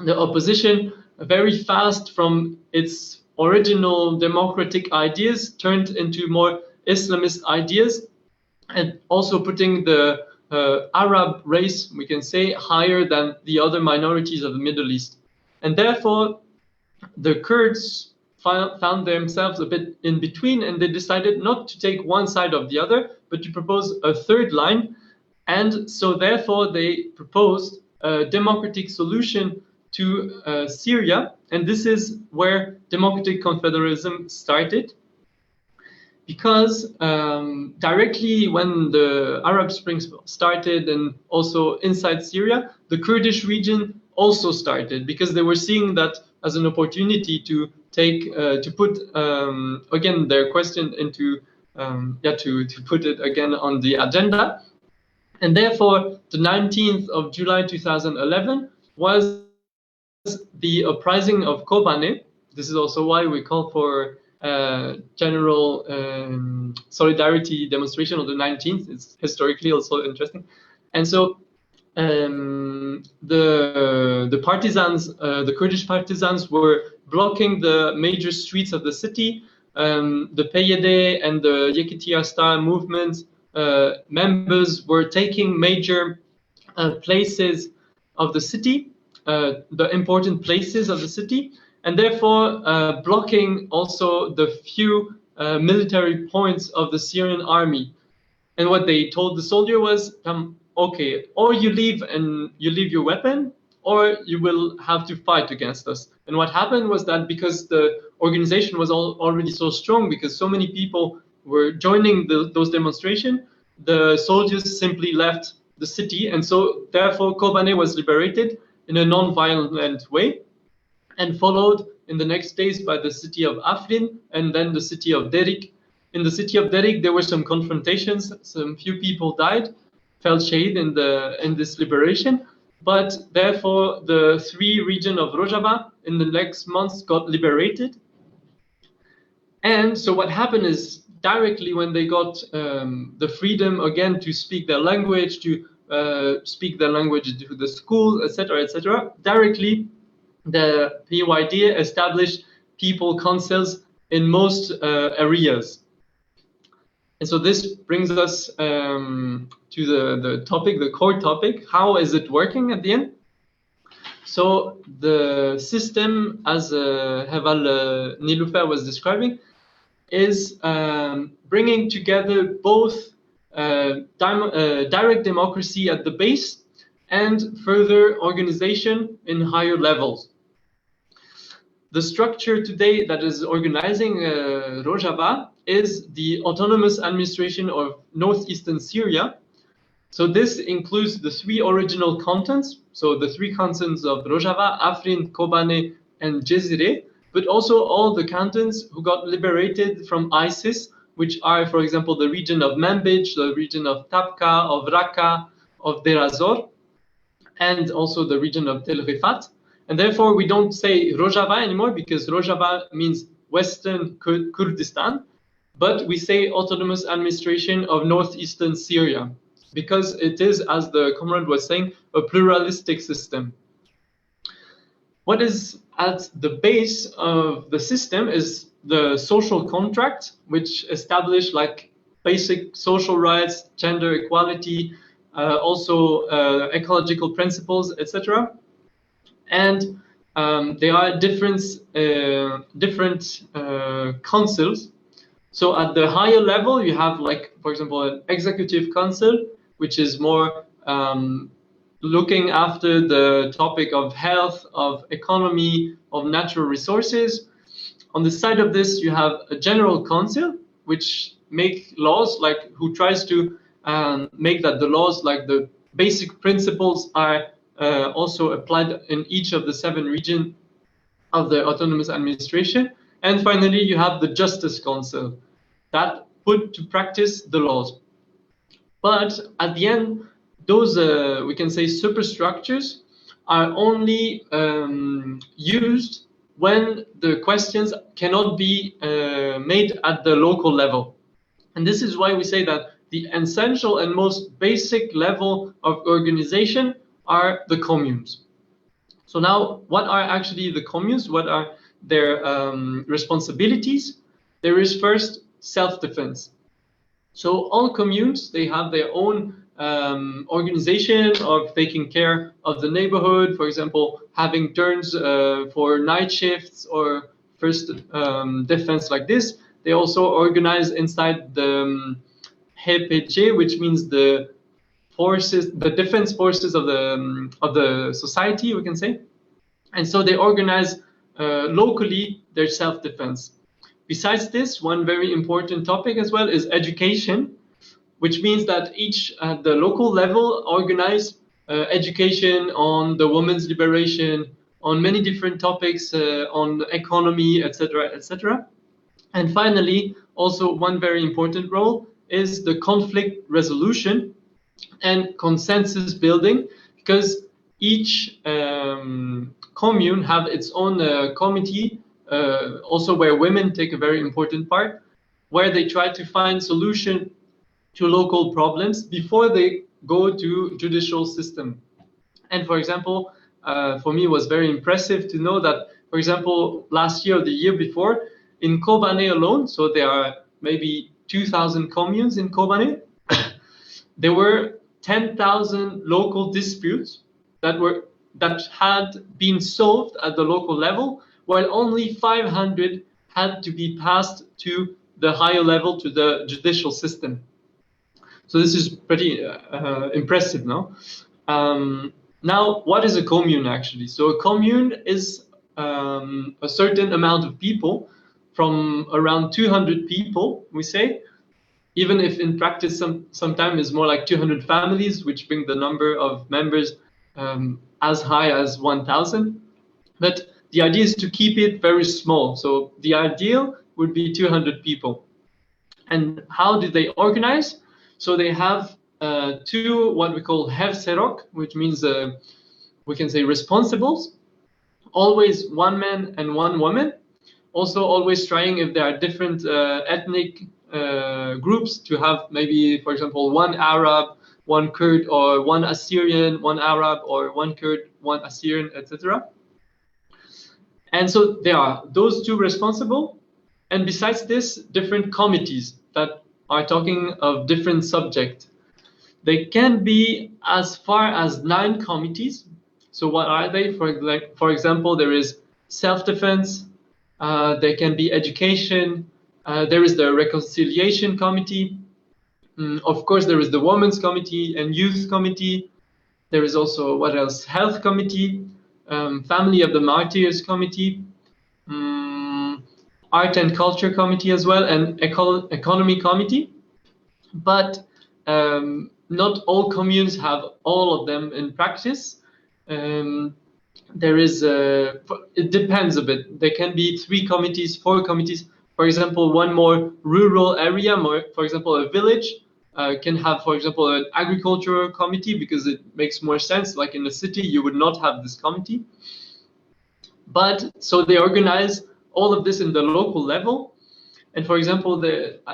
opposition very fast from its original democratic ideas turned into more Islamist ideas, and also putting the Arab race, we can say, higher than the other minorities of the Middle East. And therefore, the Kurds found themselves a bit in between, and they decided not to take one side of the other, but to propose a third line. And so therefore, they proposed a democratic solution to Syria. And this is where Democratic Confederalism started. Because directly when the Arab Spring started, and also inside Syria, the Kurdish region also started, because they were seeing that as an opportunity to take to put again their question into to put it again on the agenda. And therefore, the 19th of July 2011 was the uprising of Kobane. This is also why we call for general solidarity demonstration on the 19th. It's historically also interesting. And so the partisans, the Kurdish partisans, were blocking the major streets of the city. The PYD and the Yekitiyasta movement members were taking major places of the city, the important places of the city, and therefore blocking also the few military points of the Syrian army. And what they told the soldier was, okay, or you leave and you leave your weapon, or you will have to fight against us. And what happened was that because the organization was already so strong, because so many people were joining those demonstrations, the soldiers simply left the city. And so therefore Kobane was liberated in a non-violent way, and followed in the next days by the city of Afrin and then the city of Derik. In the city of Derik, there were some confrontations. Some few people died, fell shahid in this liberation. But therefore, the three regions of Rojava in the next months got liberated. And so what happened is, directly when they got the freedom again to speak their language, to speak their language to the school, etc., directly the PYD established people councils in most areas. And so this brings us to the topic, the core topic. How is it working at the end? So the system, as Heval Niloufer was describing, is bringing together both direct democracy at the base, and further organization in higher levels. The structure today that is organizing Rojava is the autonomous administration of northeastern Syria. So this includes the three original cantons, so the three cantons of Rojava, Afrin, Kobane, and Jezire, but also all the cantons who got liberated from ISIS, which are, for example, the region of Manbij, the region of Tabqa, of Raqqa, of Deir ez-Zor, and also the region of Tel Rifat. And therefore, we don't say Rojava anymore because Rojava means Western Kurdistan, but we say autonomous administration of northeastern Syria because it is, as the comrade was saying, a pluralistic system. What is at the base of the system is the social contract, which established like basic social rights, gender equality, also ecological principles, etc. And there are different councils. So at the higher level, you have, like, for example, an executive council, which is more looking after the topic of health, of economy, of natural resources. On the side of this, you have a general council, which make laws, like who tries to make that the laws, like the basic principles, are also applied in each of the 7 regions of the autonomous administration. And finally, you have the Justice Council that put to practice the laws. But at the end, those, we can say, superstructures are only used when the questions cannot be made at the local level. And this is why we say that the essential and most basic level of organization are the communes. So now, what are actually the communes? What are their responsibilities? There is first self-defense. So all communes, they have their own organization of taking care of the neighborhood, for example, having turns for night shifts or first defense like this. They also organize inside the HPG, which means the forces, the defense forces of the society, we can say. And so they organize locally their self-defense. Besides this, one very important topic as well is education, which means that each at the local level organize education on the women's liberation, on many different topics, on economy, etc., etc. And finally, also one very important role is the conflict resolution and consensus building, because each commune have its own committee, also where women take a very important part, where they try to find solution to local problems before they go to judicial system. And for example, for me, it was very impressive to know that, for example, last year or the year before, in Kobane alone, so there are maybe 2,000 communes in Kobane, there were 10,000 local disputes that had been solved at the local level, while only 500 had to be passed to the higher level, to the judicial system. So this is pretty impressive, no? Now, what is a commune actually? So a commune is a certain amount of people, from around 200 people, we say, even if in practice sometimes it's more like 200 families, which bring the number of members as high as 1,000. But the idea is to keep it very small. So the ideal would be 200 people. And how do they organize? So they have two, what we call Hevserok, which means we can say responsibles, always one man and one woman. Also always trying, if there are different ethnic groups, to have maybe, for example, one Arab, one Kurd, or one Assyrian, one Arab, or one Kurd, one Assyrian, etc. And so there are those two responsible. And besides this, different committees that are talking of different subjects. They can be as far as 9 committees. So what are they? For example, there is self-defense, there can be education, there is the reconciliation committee, Of course, there is the Women's Committee and Youth Committee. There is also, what else? Health Committee, Family of the Martyrs Committee, Art and Culture Committee as well, and Economy Committee. But not all communes have all of them in practice. There is, it depends a bit. There can be 3 committees, 4 committees. For example, one more rural area, more, for example, a village, can have, for example, an agricultural committee because it makes more sense. Like in the city, you would not have this committee. But so they organize all of this in the local level. And for example,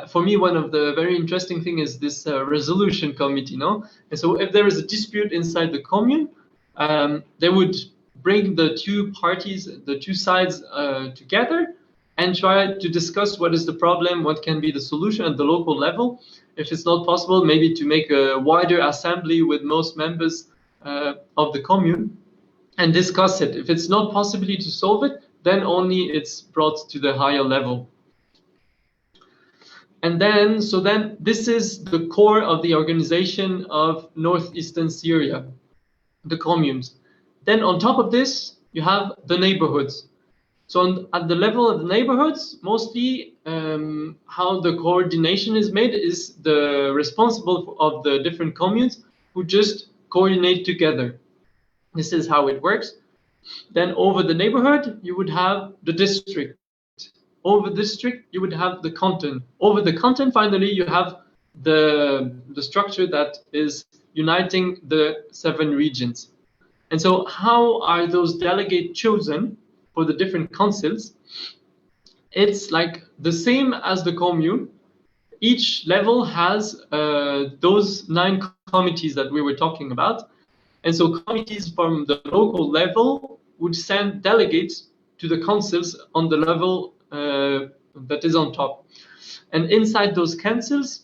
for me, one of the very interesting thing is this resolution committee, no? And so if there is a dispute inside the commune, they would bring the 2 parties, the 2 sides together and try to discuss what is the problem, what can be the solution at the local level. If it's not possible, maybe to make a wider assembly with most members of the commune and discuss it. If it's not possible to solve it, then only it's brought to the higher level. And then, so then this is the core of the organization of northeastern Syria, the communes. Then on top of this, you have the neighborhoods. So at the level of the neighborhoods, mostly how the coordination is made is the responsible of the different communes who just coordinate together. This is how it works. Then over the neighborhood, you would have the district. Over the district, you would have the canton. Over the canton, finally, you have the structure that is uniting the 7 regions. And so how are those delegates chosen for the different councils? It's like the same as the commune. Each level has those 9 committees that we were talking about. And so committees from the local level would send delegates to the councils on the level that is on top. And inside those councils,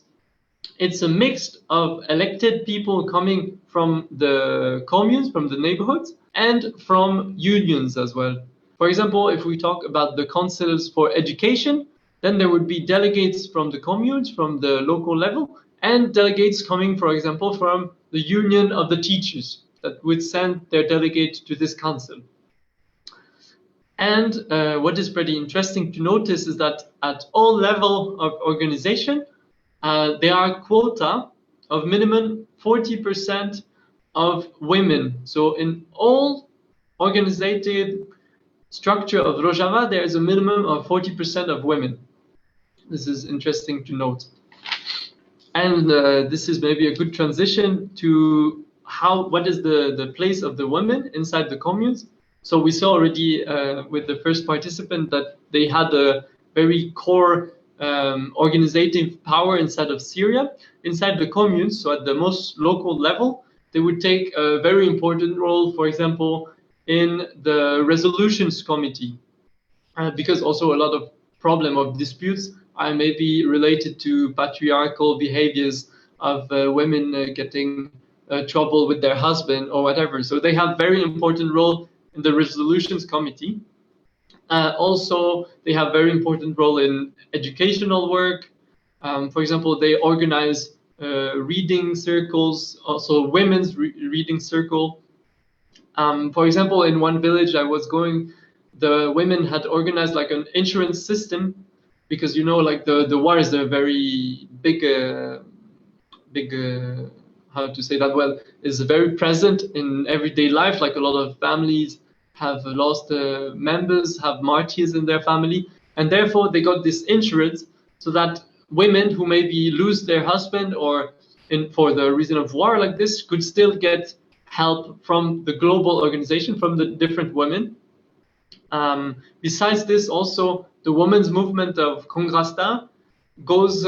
it's a mix of elected people coming from the communes, from the neighborhoods, and from unions as well. For example, if we talk about the councils for education, then there would be delegates from the communes, from the local level, and delegates coming, for example, from the union of the teachers that would send their delegate to this council. And what is pretty interesting to notice is that at all levels of organization, there are quota of minimum 40% of women. So in all organizated structure of Rojava, there is a minimum of 40% of women. This is interesting to note. And this is maybe a good transition to what is the place of the women inside the communes. So we saw already with the first participant that they had a very core organizative power inside of Syria. Inside the communes, so at the most local level, they would take a very important role, for example, in the resolutions committee, because also a lot of problem of disputes are maybe related to patriarchal behaviors of women getting trouble with their husband or whatever. So they have very important role in the resolutions committee. Also, they have very important role in educational work. For example, they organize reading circles, also women's reading circle. For example, in one village I was going, the women had organized like an insurance system, because you know, like the war is a very big, how to say that well, is very present in everyday life. Like a lot of families have lost members, have martyrs in their family, and therefore they got this insurance so that women who maybe lose their husband or for the reason of war like this could still get help from the global organization, from the different women. Besides this, also the women's movement of Kongrasta goes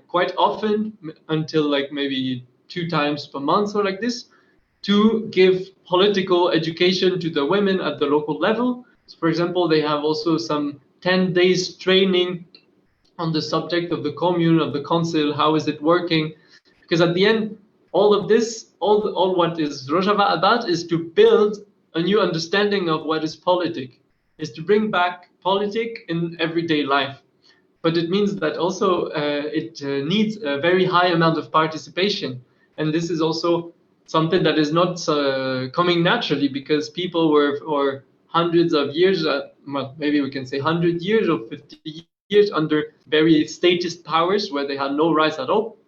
quite often, until like maybe 2 times per month or like this, to give political education to the women at the local level. So for example, they have also some 10 days training on the subject of the commune, of the council, how is it working? Because at the end, all of this, all what is Rojava about is to build a new understanding of what is politic, is to bring back politic in everyday life. but it means that also it needs a very high amount of participation. And this is also something that is not coming naturally, because people were for hundreds of years, well, maybe we can say 100 years or 50 years, under very statist powers where they had no rights at all.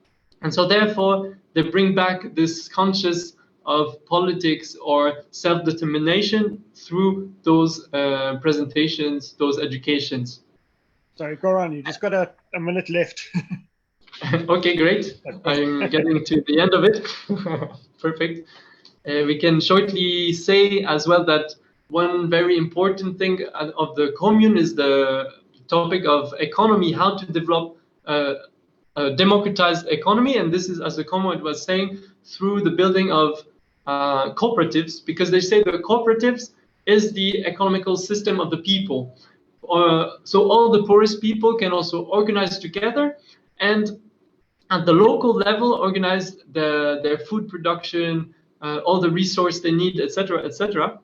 And so therefore, they bring back this conscious of politics or self-determination through those presentations, those educations. Sorry, Goran, you just got a minute left. Okay, great. I'm getting to the end of it. Perfect. We can shortly say as well that one very important thing of the commune is the topic of economy, how to develop a democratized economy. And this is, as the comrade was saying, through the building of cooperatives, because they say the cooperatives is the economical system of the people. So all the poorest people can also organize together, and at the local level organize their food production, all the resource they need, etc., etc.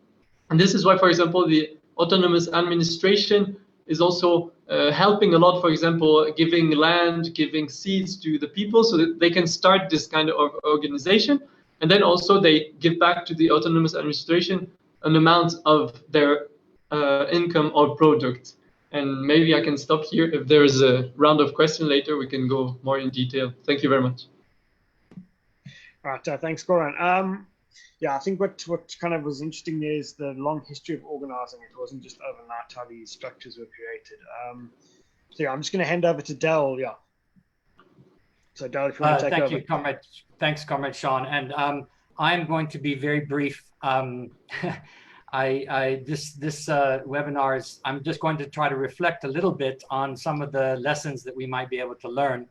And this is why, for example, the autonomous administration is also helping a lot, for example, giving land, giving seeds to the people so that they can start this kind of organization. And then also they give back to the autonomous administration an amount of their income or product. And maybe I can stop here. If there is a round of questions later, we can go more in detail. Thank you very much. All right, thanks, Goran. Yeah, I think what kind of was interesting there is the long history of organizing. It wasn't just overnight how these structures were created. So yeah, I'm just going to hand over to Dell. Yeah. So Dell, if you want to take over. Thank you, Comrade. Thanks, Comrade Sean. And I'm going to be very brief. This webinar is, I'm just going to try to reflect a little bit on some of the lessons that we might be able to learn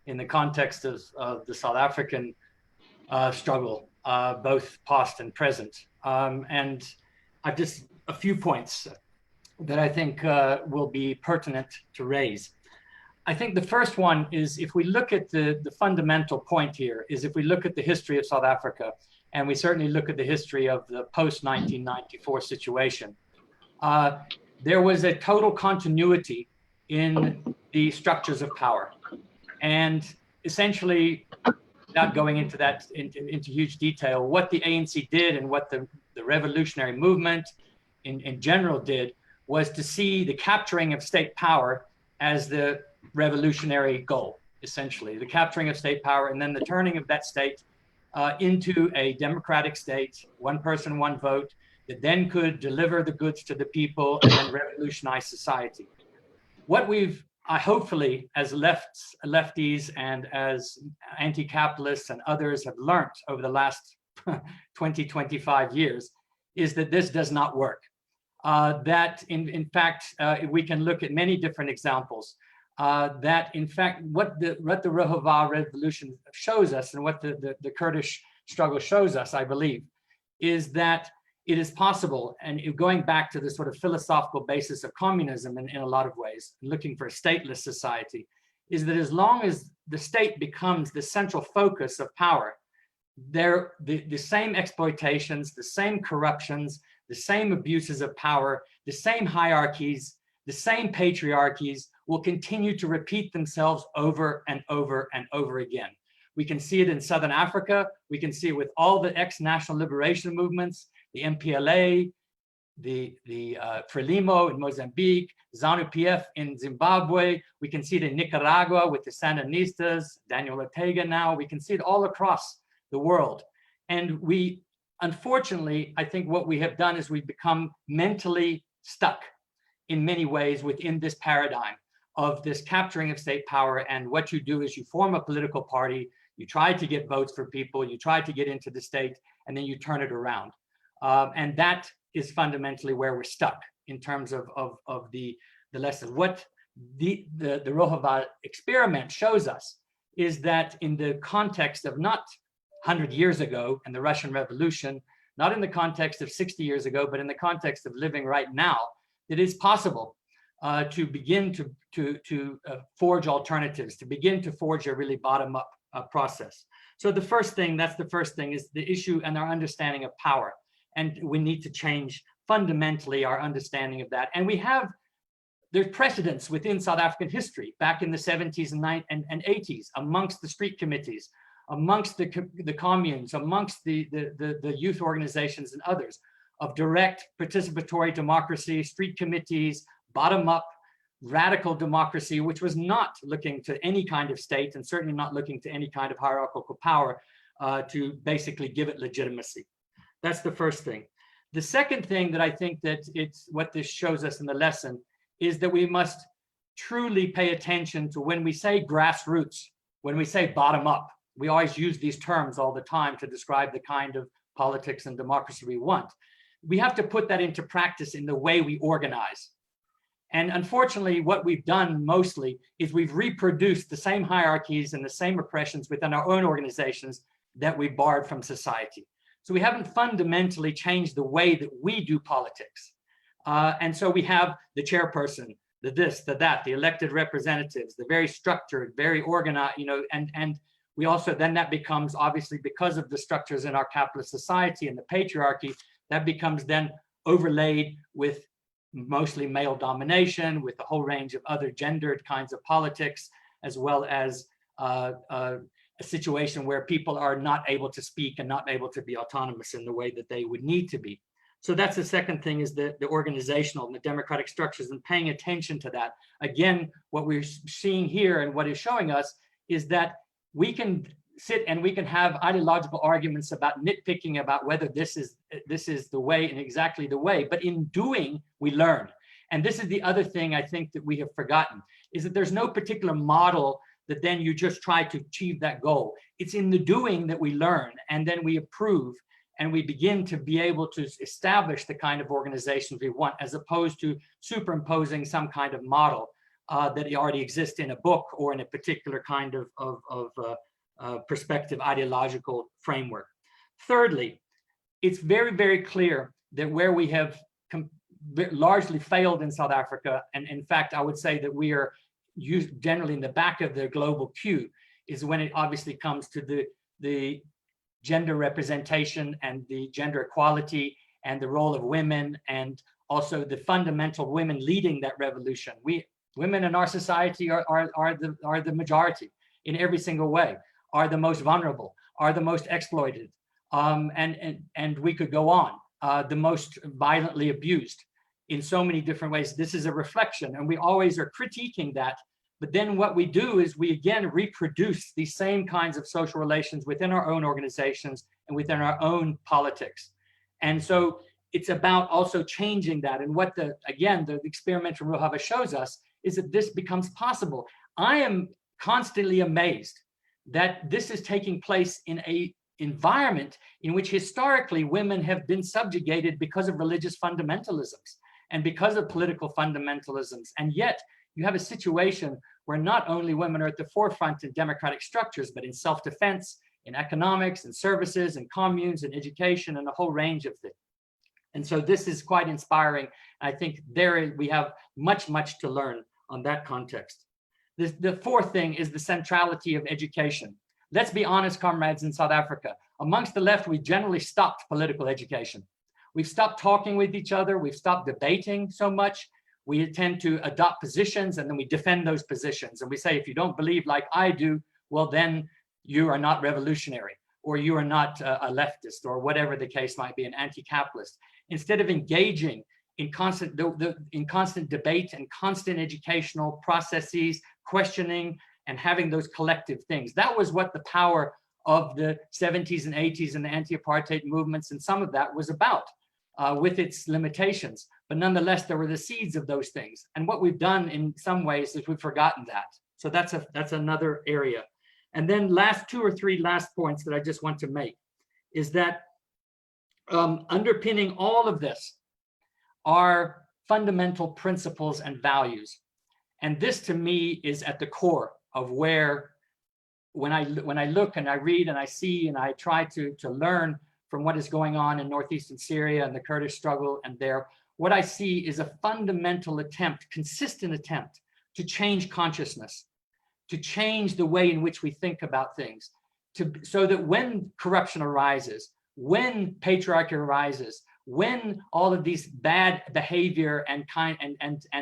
in the context of the South African struggle, both past and present. And I've just a few points that I think will be pertinent to raise. I think the first one is, if we look at the fundamental point here, is if we look at the history of South Africa, and we certainly look at the history of the post-1994 situation, there was a total continuity in the structures of power. And essentially, without going into that into huge detail, what the ANC did and what the revolutionary movement in general did was to see the capturing of state power as the revolutionary goal, essentially. The capturing of state power and then the turning of that state into a democratic state, one person, one vote, that then could deliver the goods to the people and then revolutionize society. What we've, hopefully, as lefties and as anti-capitalists and others have learned over the last 20, 25 years, is that this does not work. That in fact, we can look at many different examples. That in fact, what the Rojava revolution shows us, and what the Kurdish struggle shows us, I believe, is that it is possible, and going back to the sort of philosophical basis of communism in a lot of ways, looking for a stateless society, is that as long as the state becomes the central focus of power, the same exploitations, the same corruptions, the same abuses of power, the same hierarchies, the same patriarchies will continue to repeat themselves over and over and over again. We can see it in Southern Africa. We can see it with all the ex-national liberation movements, the MPLA, the Frelimo in Mozambique, ZANU-PF in Zimbabwe. We can see it in Nicaragua with the Sandinistas, Daniel Ortega now. We can see it all across the world. And we, unfortunately, I think what we have done is we've become mentally stuck in many ways within this paradigm of this capturing of state power. And what you do is you form a political party, you try to get votes for people, you try to get into the state, and then you turn it around. And that is fundamentally where we're stuck in terms of the lesson. What the Rojava experiment shows us is that in the context of not 100 years ago and the Russian Revolution, not in the context of 60 years ago, but in the context of living right now, it is possible to begin to forge alternatives, to begin to forge a really bottom-up process. So the first thing, that's the first thing, is the issue and our understanding of power. And we need to change fundamentally our understanding of that. And we have there's precedents within South African history back in the 70s and 80s amongst the street committees, amongst the communes, amongst the youth organizations and others, of direct participatory democracy, street committees, bottom-up radical democracy, which was not looking to any kind of state and certainly not looking to any kind of hierarchical power to basically give it legitimacy. That's the first thing. The second thing that I think that it's what this shows us in the lesson is that we must truly pay attention to when we say grassroots, when we say bottom up. We always use these terms all the time to describe the kind of politics and democracy we want. We have to put that into practice in the way we organize. And unfortunately, what we've done mostly is we've reproduced the same hierarchies and the same oppressions within our own organizations that we borrowed from society. So we haven't fundamentally changed the way that we do politics. And so we have the chairperson, the this, the that, the elected representatives, the very structured, very organized, and we also, then that becomes obviously because of the structures in our capitalist society and the patriarchy, that becomes then overlaid with mostly male domination, with a whole range of other gendered kinds of politics, as well as a situation where people are not able to speak and not able to be autonomous in the way that they would need to be. So that's the second thing, is the organizational and the democratic structures, and paying attention to that. Again, what we're seeing here and what is showing us is that we can sit and we can have ideological arguments about nitpicking about whether this is the way and exactly the way, but in doing, we learn. And this is the other thing I think that we have forgotten, is that there's no particular model that then you just try to achieve that goal. It's in the doing that we learn, and then we approve, and we begin to be able to establish the kind of organizations we want, as opposed to superimposing some kind of model that already exists in a book or in a particular kind of perspective ideological framework. Thirdly, it's very, very clear that where we have largely failed in South Africa, and in fact, I would say that we are used generally in the back of the global queue, is when it obviously comes to the gender representation and the gender equality and the role of women, and also the fundamental women leading that revolution. Women in our society are the majority in every single way, are the most vulnerable, are the most exploited, and we could go on, the most violently abused in so many different ways. This is a reflection, and we always are critiquing that. But then what we do is we again reproduce these same kinds of social relations within our own organizations and within our own politics. And so it's about also changing that. And what the experiment from Rojava shows us is that this becomes possible. I am constantly amazed that this is taking place in an environment in which historically women have been subjugated because of religious fundamentalisms and because of political fundamentalisms. And yet you have a situation where not only women are at the forefront in democratic structures, but in self-defense, in economics, and services, and communes, and education, and a whole range of things. And so this is quite inspiring. I think there we have much, much to learn on that context. The fourth thing is the centrality of education. Let's be honest, comrades in South Africa. Amongst the left, we generally stopped political education. We've stopped talking with each other. We've stopped debating so much. We tend to adopt positions, and then we defend those positions. And we say, if you don't believe like I do, well, then you are not revolutionary, or you are not a leftist, or whatever the case might be, an anti-capitalist. Instead of engaging in constant debate and constant educational processes, questioning and having those collective things. That was what the power of the 70s and 80s and the anti-apartheid movements and some of that was about, with its limitations. But nonetheless, there were the seeds of those things. And what we've done in some ways is we've forgotten that. So that's another area. And then two or three last points that I just want to make is that underpinning all of this are fundamental principles and values. And this to me is at the core of where, when I look and I read and I see and I try to learn from what is going on in northeastern Syria and the Kurdish struggle, and what I see is a fundamental attempt, consistent attempt to change consciousness, to change the way in which we think about things, so that when corruption arises, when patriarchy arises, when all of these bad behavior and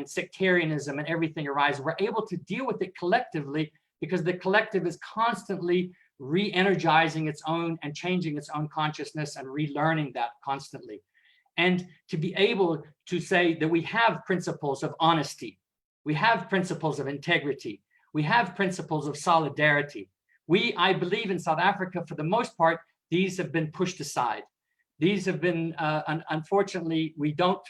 sectarianism and everything arises, we're able to deal with it collectively, because the collective is constantly re-energizing its own and changing its own consciousness and relearning that constantly. And to be able to say that we have principles of honesty, we have principles of integrity, we have principles of solidarity. I believe in South Africa, for the most part, these have been pushed aside. These have been, unfortunately, we don't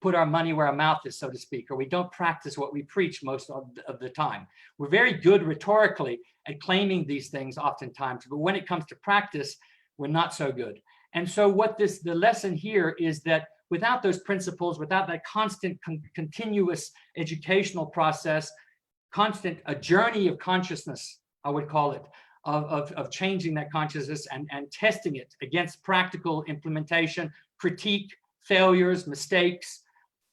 put our money where our mouth is, so to speak, or we don't practice what we preach most of the time. We're very good rhetorically at claiming these things oftentimes, but when it comes to practice, we're not so good. And so what the lesson here is that without those principles, without that constant, continuous educational process, a journey of consciousness, I would call it, of changing that consciousness and testing it against practical implementation, critique, failures, mistakes,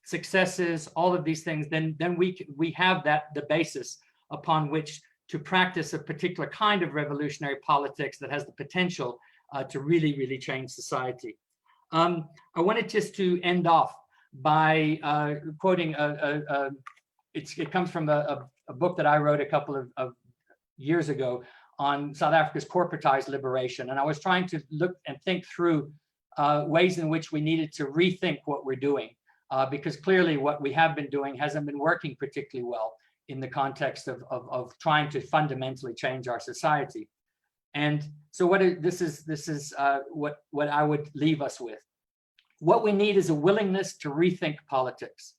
successes, all of these things, then we have the basis upon which to practice a particular kind of revolutionary politics that has the potential to really, really change society. I wanted just to end off by quoting it comes from a book that I wrote a couple of years ago on South Africa's corporatized liberation. And I was trying to look and think through ways in which we needed to rethink what we're doing, because clearly what we have been doing hasn't been working particularly well in the context of trying to fundamentally change our society. And so this is what I would leave us with. What we need is a willingness to rethink politics,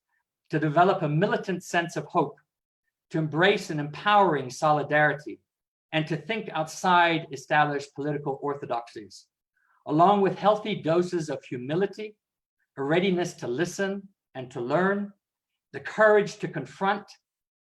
to develop a militant sense of hope, to embrace an empowering solidarity, and to think outside established political orthodoxies, along with healthy doses of humility, a readiness to listen and to learn, the courage to confront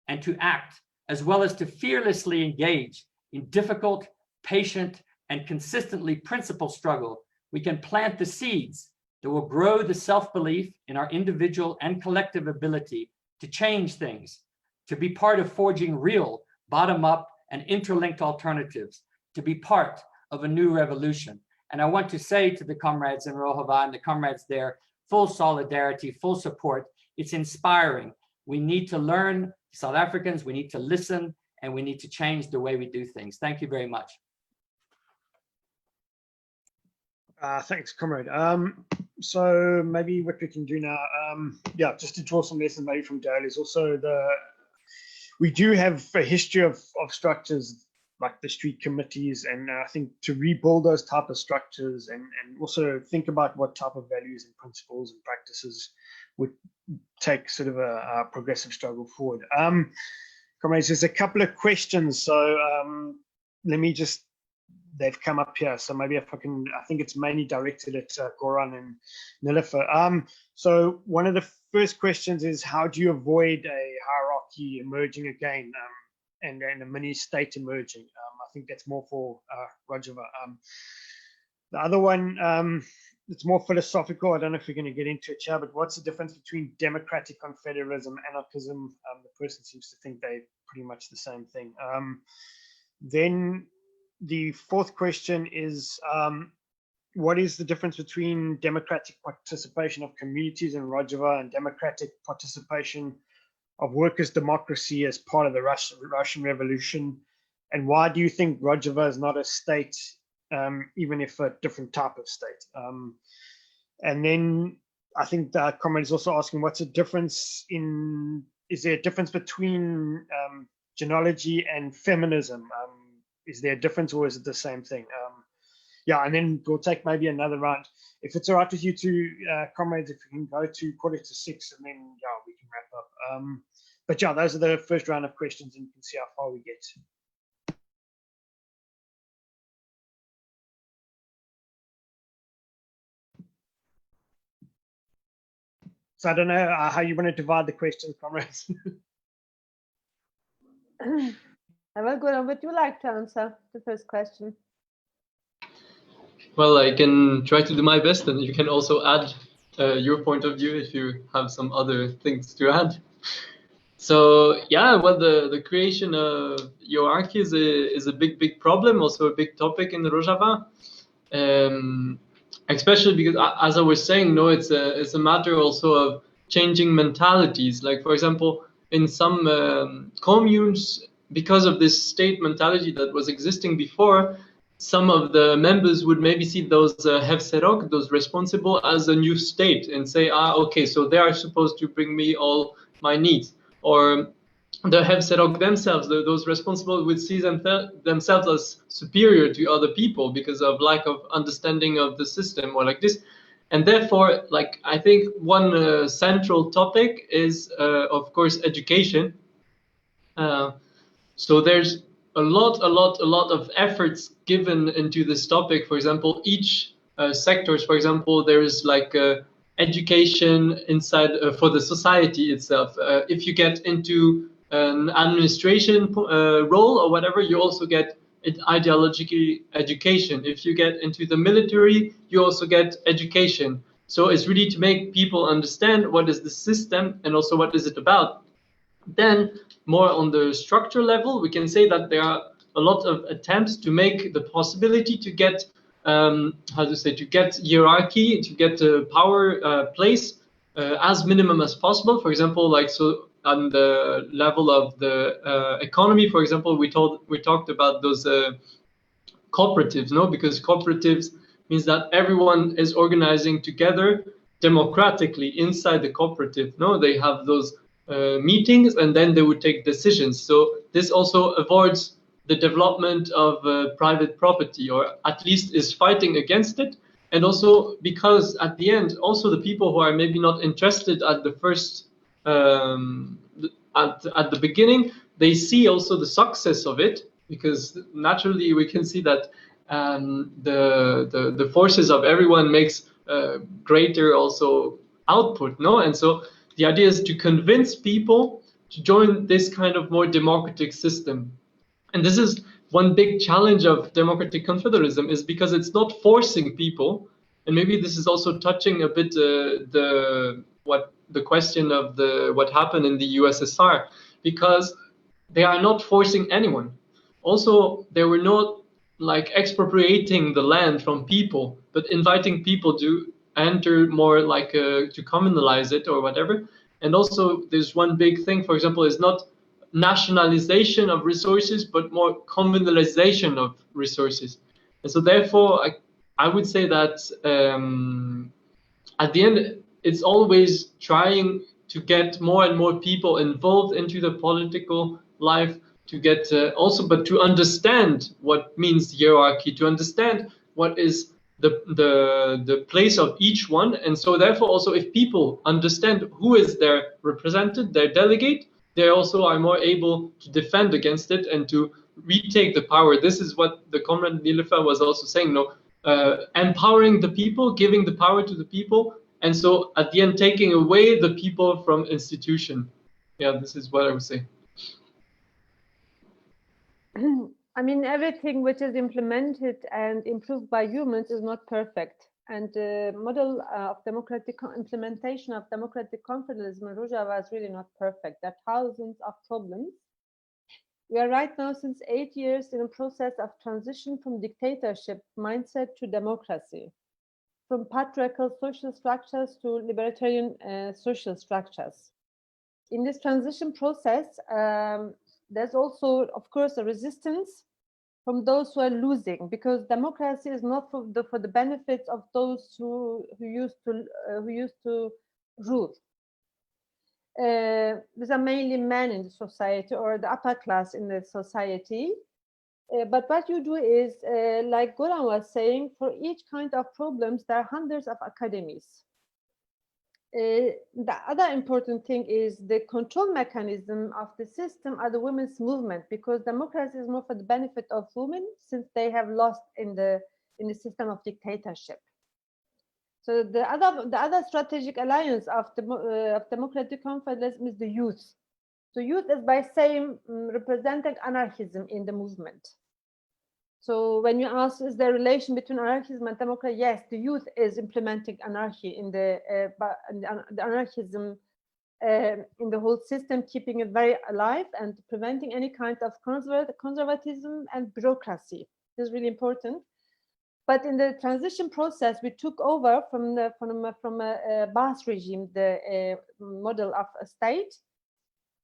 and to act, as well as to fearlessly engage in difficult, patient, and consistently principled struggle. We can plant the seeds that will grow the self-belief in our individual and collective ability to change things, to be part of forging real, bottom-up and interlinked alternatives, to be part of a new revolution. And I want to say to the comrades in Rojava and the comrades there, full solidarity, full support. It's inspiring. We need to learn, South Africans, we need to listen, and we need to change the way we do things. Thank you very much. Thanks, comrade. So maybe what we can do now, yeah, just to draw some lessons maybe from Dale, is also we do have a history of structures like the street committees, and I think to rebuild those type of structures and also think about what type of values and principles and practices would take sort of a progressive struggle forward. Comrades, there's a couple of questions, so let me just, they've come up here, so maybe if I can, I think it's mainly directed at Goran and Nilifer. So one of the first questions is, how do you avoid a hierarchy emerging again and a mini state emerging? I think that's more for Rojava. The other one, it's more philosophical. I don't know if we're going to get into it here, but what's the difference between democratic confederalism, anarchism? The person seems to think they're pretty much the same thing. Then the fourth question is, what is the difference between democratic participation of communities in Rojava and democratic participation of workers' democracy as part of the Russian Revolution? And why do you think Rojava is not a state, even if a different type of state? And then I think the comrade is also asking, what's the difference in, is there a difference between genealogy and feminism? Is there a difference, or is it the same thing? Yeah, and then we'll take maybe another round. If it's all right with you two, comrades, if we can go to 5:45, and then yeah, we can wrap up. But yeah, those are the first round of questions, and you can see how far we get. So I don't know how you want to divide the questions, comrades. Well, Goran, would you like to answer the first question? Well, I can try to do my best, and you can also add your point of view if you have some other things to add. So yeah, well, the creation of hierarchy is a big problem, also a big topic in Rojava. especially because, as I was saying, no, it's a matter also of changing mentalities. Like, for example, in some communes, because of this state mentality that was existing before, some of the members would maybe see those Hefserok, those responsible, as a new state, and say, okay, so they are supposed to bring me all my needs. Or the Hefserok themselves, those responsible, would see themselves as superior to other people because of lack of understanding of the system or like this. And therefore, like, I think one central topic is, of course, education. So there's a lot of efforts given into this topic. For example, each sectors, for example, there is like education inside for the society itself. If you get into an administration role or whatever, you also get ideological education. If you get into the military, you also get education. So it's really to make people understand what is the system and also what is it about. Then, more on the structure level, we can say that there are a lot of attempts to make the possibility to get, to get hierarchy, to get power place as minimum as possible. For example, like, so on the level of the economy, for example, we talked about those cooperatives, no? Because cooperatives means that everyone is organizing together democratically inside the cooperative, no? They have those meetings, and then they would take decisions. So this also avoids the development of private property, or at least is fighting against it. And also because at the end, also the people who are maybe not interested at the first, at the beginning, they see also the success of it, because naturally we can see that the forces of everyone makes greater also output, no? And so the idea is to convince people to join this kind of more democratic system. And this is one big challenge of democratic confederalism, is because it's not forcing people. And maybe this is also touching a bit the question of what happened in the USSR, because they are not forcing anyone. Also, they were not like expropriating the land from people, but inviting people to enter more like to communalize it or whatever. And also there's one big thing, for example, is not nationalization of resources, but more communalization of resources. And so therefore I would say that at the end, it's always trying to get more and more people involved into the political life, to get also, but to understand what means hierarchy, to understand what is the place of each one. And so therefore also, if people understand who is their represented, their delegate, they also are more able to defend against it and to retake the power. This is what the comrade Niloufer was also saying, no, empowering the people, giving the power to the people, and so at the end taking away the people from institution. Yeah, this is what I would say. I mean, everything which is implemented and improved by humans is not perfect. And the model of democratic implementation of democratic confederalism in Rojava is really not perfect. There are thousands of problems. We are right now, since 8 years, in a process of transition from dictatorship mindset to democracy, from patriarchal social structures to libertarian social structures. In this transition process, there's also, of course, a resistance from those who are losing, because democracy is not for the benefits of those who used to rule. These are mainly men in the society, or the upper class in the society. But what you do is, like Goran was saying, for each kind of problems, there are hundreds of academies. The other important thing is the control mechanism of the system are the women's movement, because democracy is more for the benefit of women, since they have lost in the system of dictatorship. So the other strategic alliance of democratic confederalism is the youth. So youth is by saying representing anarchism in the movement. So when you ask, is there a relation between anarchism and democracy? Yes, the youth is implementing anarchy in the anarchism in the whole system, keeping it very alive and preventing any kind of conservatism and bureaucracy. This is really important. But in the transition process, we took over from a Baath regime, the model of a state.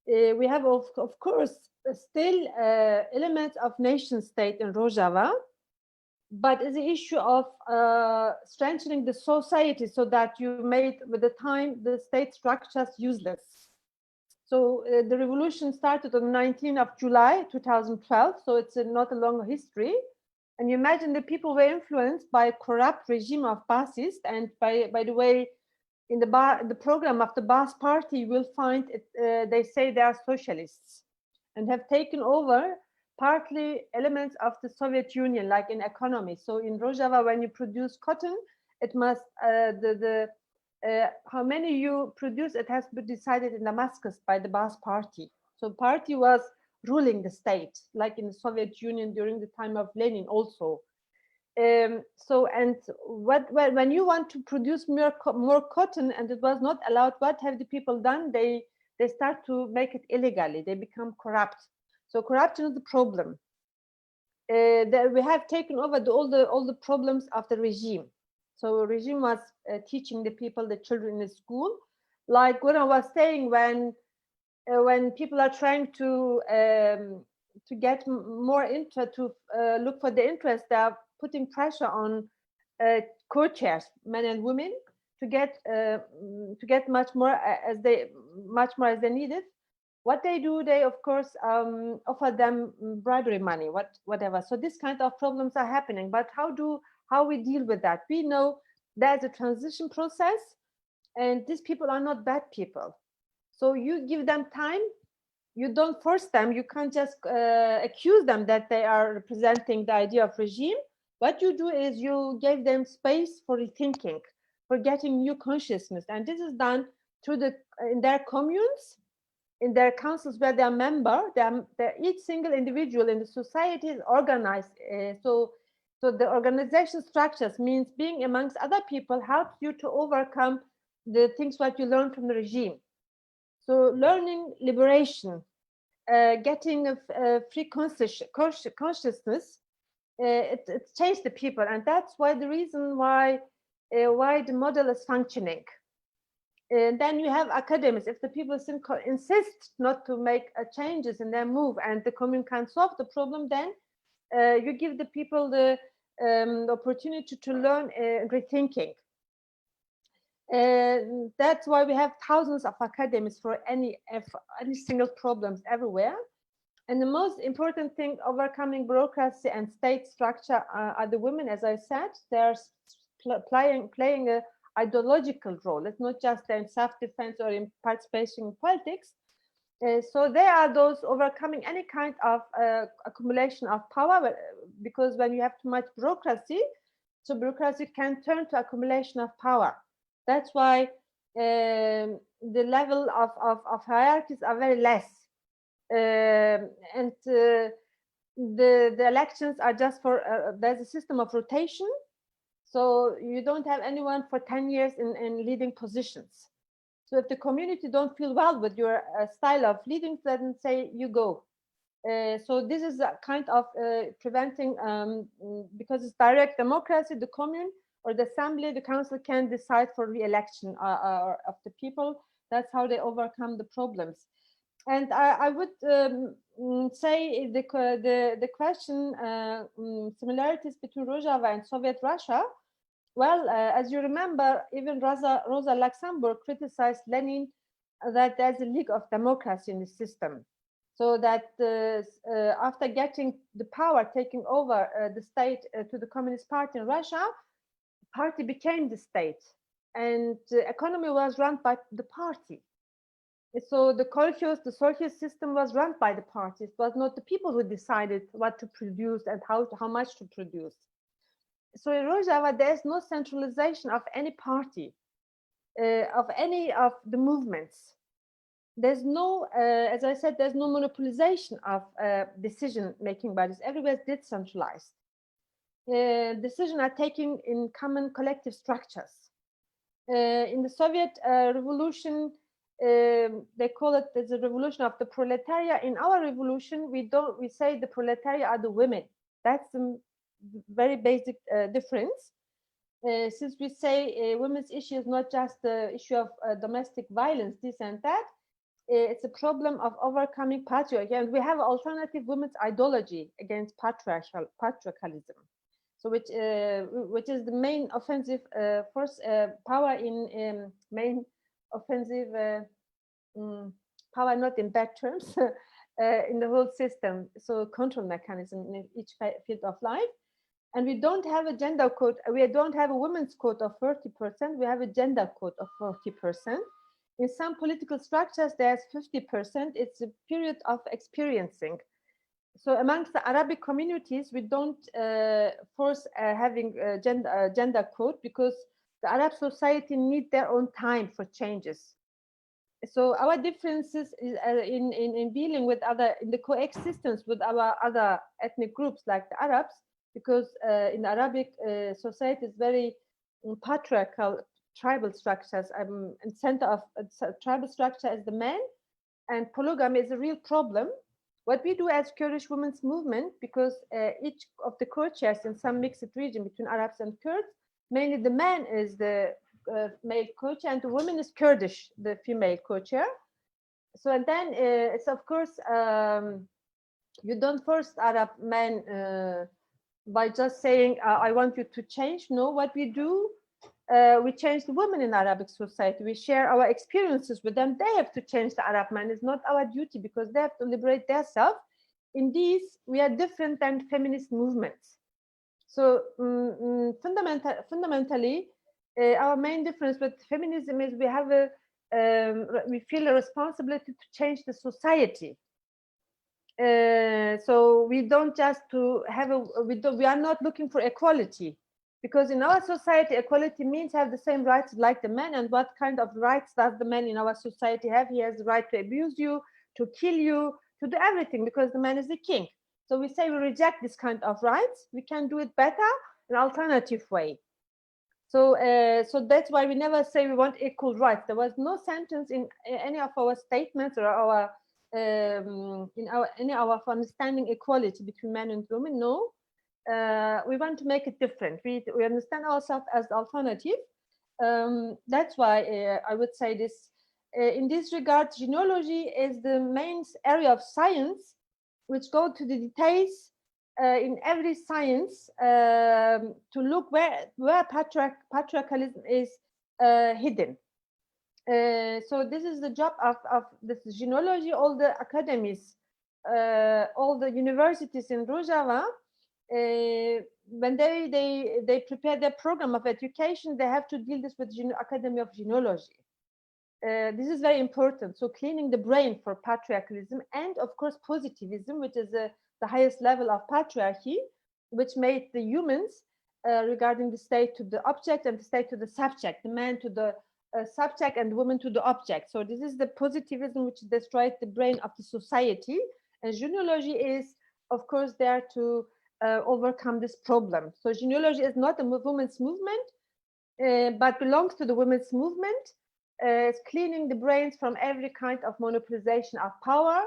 We have, of course, still elements of nation state in Rojava, but it's the issue of strengthening the society so that you made, with the time, the state structures useless. So the revolution started on 19th of July 2012, so it's not a long history. And you imagine the people were influenced by a corrupt regime of Baathists. And by the way, in the program of the Baath party, you will find it, they say they are socialists and have taken over partly elements of the Soviet Union, like in economy. So in Rojava, when you produce cotton, it must, how many you produce, it has been decided in Damascus by the Baath party. So party was ruling the state, like in the Soviet Union during the time of Lenin also. So, and when you want to produce more cotton and it was not allowed, what have the people done? They start to make it illegally. They become corrupt. So corruption is the problem. That we have taken over all the problems of the regime. So regime was teaching the people, the children in school, like what I was saying, when people are trying to get more into, to look for the interest, they are putting pressure on co-chairs, men and women, to get much more as they needed. What they do, they of course offer them bribery money, whatever. So this kind of problems are happening. But how we deal with that? We know there's a transition process, and these people are not bad people. So you give them time, you don't force them, you can't just accuse them that they are representing the idea of regime. What you do is you give them space for rethinking, for getting new consciousness. And this is done through in their communes, in their councils where they are member. Each single individual in the society is organized. So the organization structures means being amongst other people helps you to overcome the things what you learn from the regime. So learning liberation, getting a free consciousness, it changed the people, and that's why the reason why the model is functioning. And then you have academics. If the people insist not to make changes in their move, and the commune can solve the problem, then you give the people the opportunity to learn rethinking. That's why we have thousands of academies for any single problems everywhere. And the most important thing, overcoming bureaucracy and state structure, are the women. As I said, they're playing a ideological role. It's not just in self-defense or in participation in politics. So they are those overcoming any kind of accumulation of power, because when you have too much bureaucracy, so bureaucracy can turn to accumulation of power. That's why the level of hierarchies are very less. And the elections are just for, there's a system of rotation. So you don't have anyone for 10 years in leading positions. So if the community don't feel well with your style of leading, then say you go. So this is a kind of preventing, because it's direct democracy, the commune or the assembly, the council can decide for re-election of the people. That's how they overcome the problems. And I would say the question, similarities between Rojava and Soviet Russia. Well, as you remember, even Rosa Luxemburg criticized Lenin that there's a leak of democracy in the system. So that after getting the power, taking over the state to the Communist Party in Russia, the party became the state, and the economy was run by the party. So the colchoz, the social system was run by the party. It was not the people who decided what to produce and how much to produce. So in Rojava, there's no centralization of any party, of any of the movements. There's no, as I said, there's no monopolization of decision-making bodies. Everywhere is decentralized. Decisions are taken in common collective structures. In the Soviet revolution, they call it the revolution of the proletariat. In our revolution, we say the proletariat are the women. That's very basic difference. Since we say women's issue is not just the issue of domestic violence, this and that, it's a problem of overcoming patriarchy, and we have alternative women's ideology against patriarchalism. So which is the main offensive force power in main offensive power, not in bad terms, in the whole system. So control mechanism in each field of life. And we don't have a gender code. We don't have a women's code of 30%. We have a gender code of 40%. In some political structures, there's 50%. It's a period of experiencing. So amongst the Arabic communities, we don't force having a gender code, because the Arab society need their own time for changes. So our differences is in dealing with in the coexistence with our other ethnic groups like the Arabs, because in the Arabic society is very patriarchal, tribal structures. In center of tribal structure is the man, and polygamy is a real problem. What we do as Kurdish women's movement, because each of the co-chairs in some mixed region between Arabs and Kurds, mainly the man is the male co-chair and the woman is Kurdish, the female co-chair. So and then it's of course you don't force Arab men by just saying I want you to change. No, what we do, we change the women in Arabic society. We share our experiences with them. They have to change the Arab man. It's not our duty, because they have to liberate themselves. In these, we are different than feminist movements. So fundamentally, our main difference with feminism is we have we feel a responsibility to change the society. So we don't just to have we are not looking for equality, because in our society equality means have the same rights like the men. And what kind of rights does the man in our society have? He has the right to abuse you, to kill you, to do everything, because the man is the king. So we say we reject this kind of rights. We can do it better in an alternative way. So so that's why we never say we want equal rights. There was no sentence in any of our statements or our any of our understanding equality between men and women. No, we want to make it different. We understand ourselves as alternative. That's why I would say this. In this regard, genealogy is the main area of science which go to the details in every science to look where patriarchalism is hidden. So this is the job of this genealogy. All the academies, all the universities in Rojava, when they prepare their program of education, they have to deal this with Academy of Genealogy. This is very important. So cleaning the brain for patriarchalism, and of course positivism, which is the highest level of patriarchy, which made the humans regarding the state to the object and the state to the subject, the man to the subject and the woman to the object. So this is the positivism which destroyed the brain of the society. And genealogy is, of course, there to overcome this problem. So genealogy is not a women's movement, but belongs to the women's movement. It's cleaning the brains from every kind of monopolization of power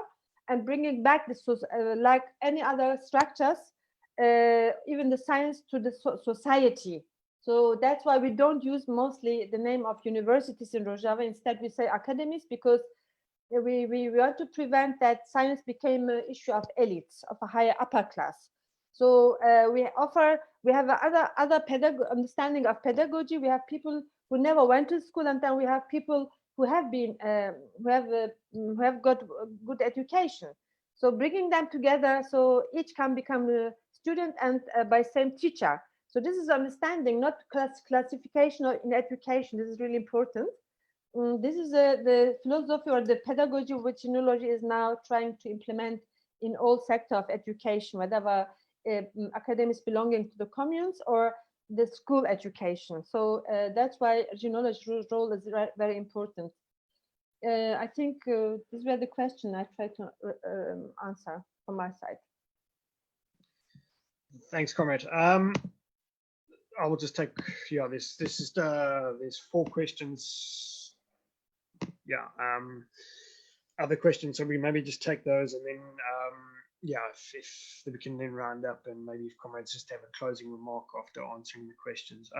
and bringing back the like any other structures, even the science, to the society. So that's why we don't use mostly the name of universities in Rojava. Instead, we say academies, because we want to prevent that science became an issue of elites, of a higher upper class. So we have other understanding of pedagogy. We have people who never went to school, and then we have people who have been who have got good education. So bringing them together, so each can become a student and by same teacher. So this is understanding, not classification in education. This is really important. This is the philosophy or the pedagogy which genealogy is now trying to implement in all sectors of education, whether academics belonging to the communes or the school education. So that's why genealogy's role is very important. I think these were the questions I tried to answer from my side. Thanks, comrade. I will just take, yeah, there's 4 questions. Yeah, other questions, so we maybe just take those, and then yeah, if we can then round up and maybe if comrades just have a closing remark after answering the questions.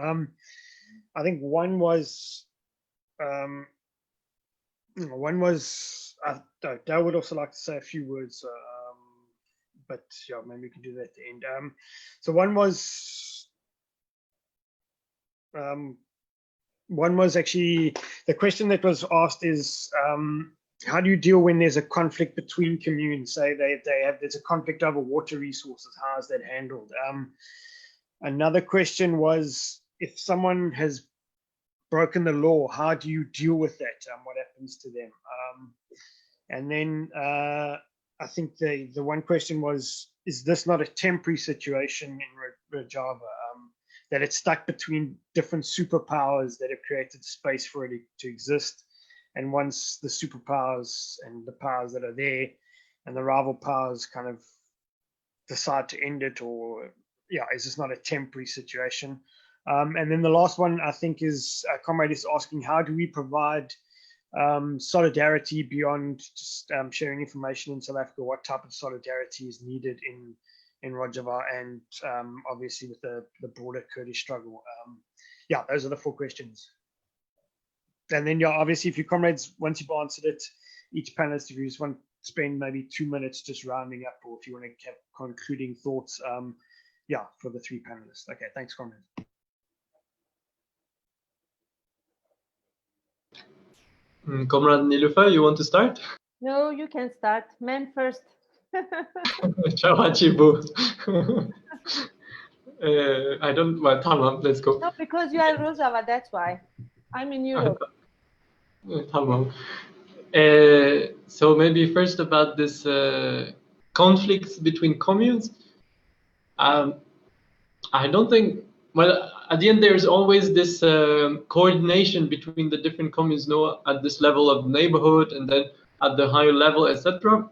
I think one was I would also like to say a few words, but yeah, maybe we can do that at the end. So one was actually the question that was asked is how do you deal when there's a conflict between communes? Say there's a conflict over water resources. How is that handled? Another question was if someone has broken the law, how do you deal with that? What happens to them? And then I think the one question was, is this not a temporary situation in Rojava? That it's stuck between different superpowers that have created space for it to exist. And once the superpowers and the powers that are there and the rival powers kind of decide to end it, or yeah, is this not a temporary situation? And then the last one, I think, is a comrade is asking, how do we provide solidarity beyond just sharing information in South Africa? What type of solidarity is needed in Rojava and obviously with the broader Kurdish struggle? Yeah, those are the 4 questions. And then, yeah, obviously, if you comrades, once you've answered it, each panelist, if you just want to spend maybe 2 minutes just rounding up, or if you want to have concluding thoughts, yeah, for the 3 panelists. Okay, thanks, comrades. Comrade Nilufer, you want to start? No, you can start. Men first. Chawachibu. I don't, well, tamam, let's go. No, because you are in Rojava, that's why. I'm in Europe. Tamam. So maybe first about this conflicts between communes. I don't think, well, at the end there's always this coordination between the different communes, no, at this level of neighborhood and then at the higher level, etc.,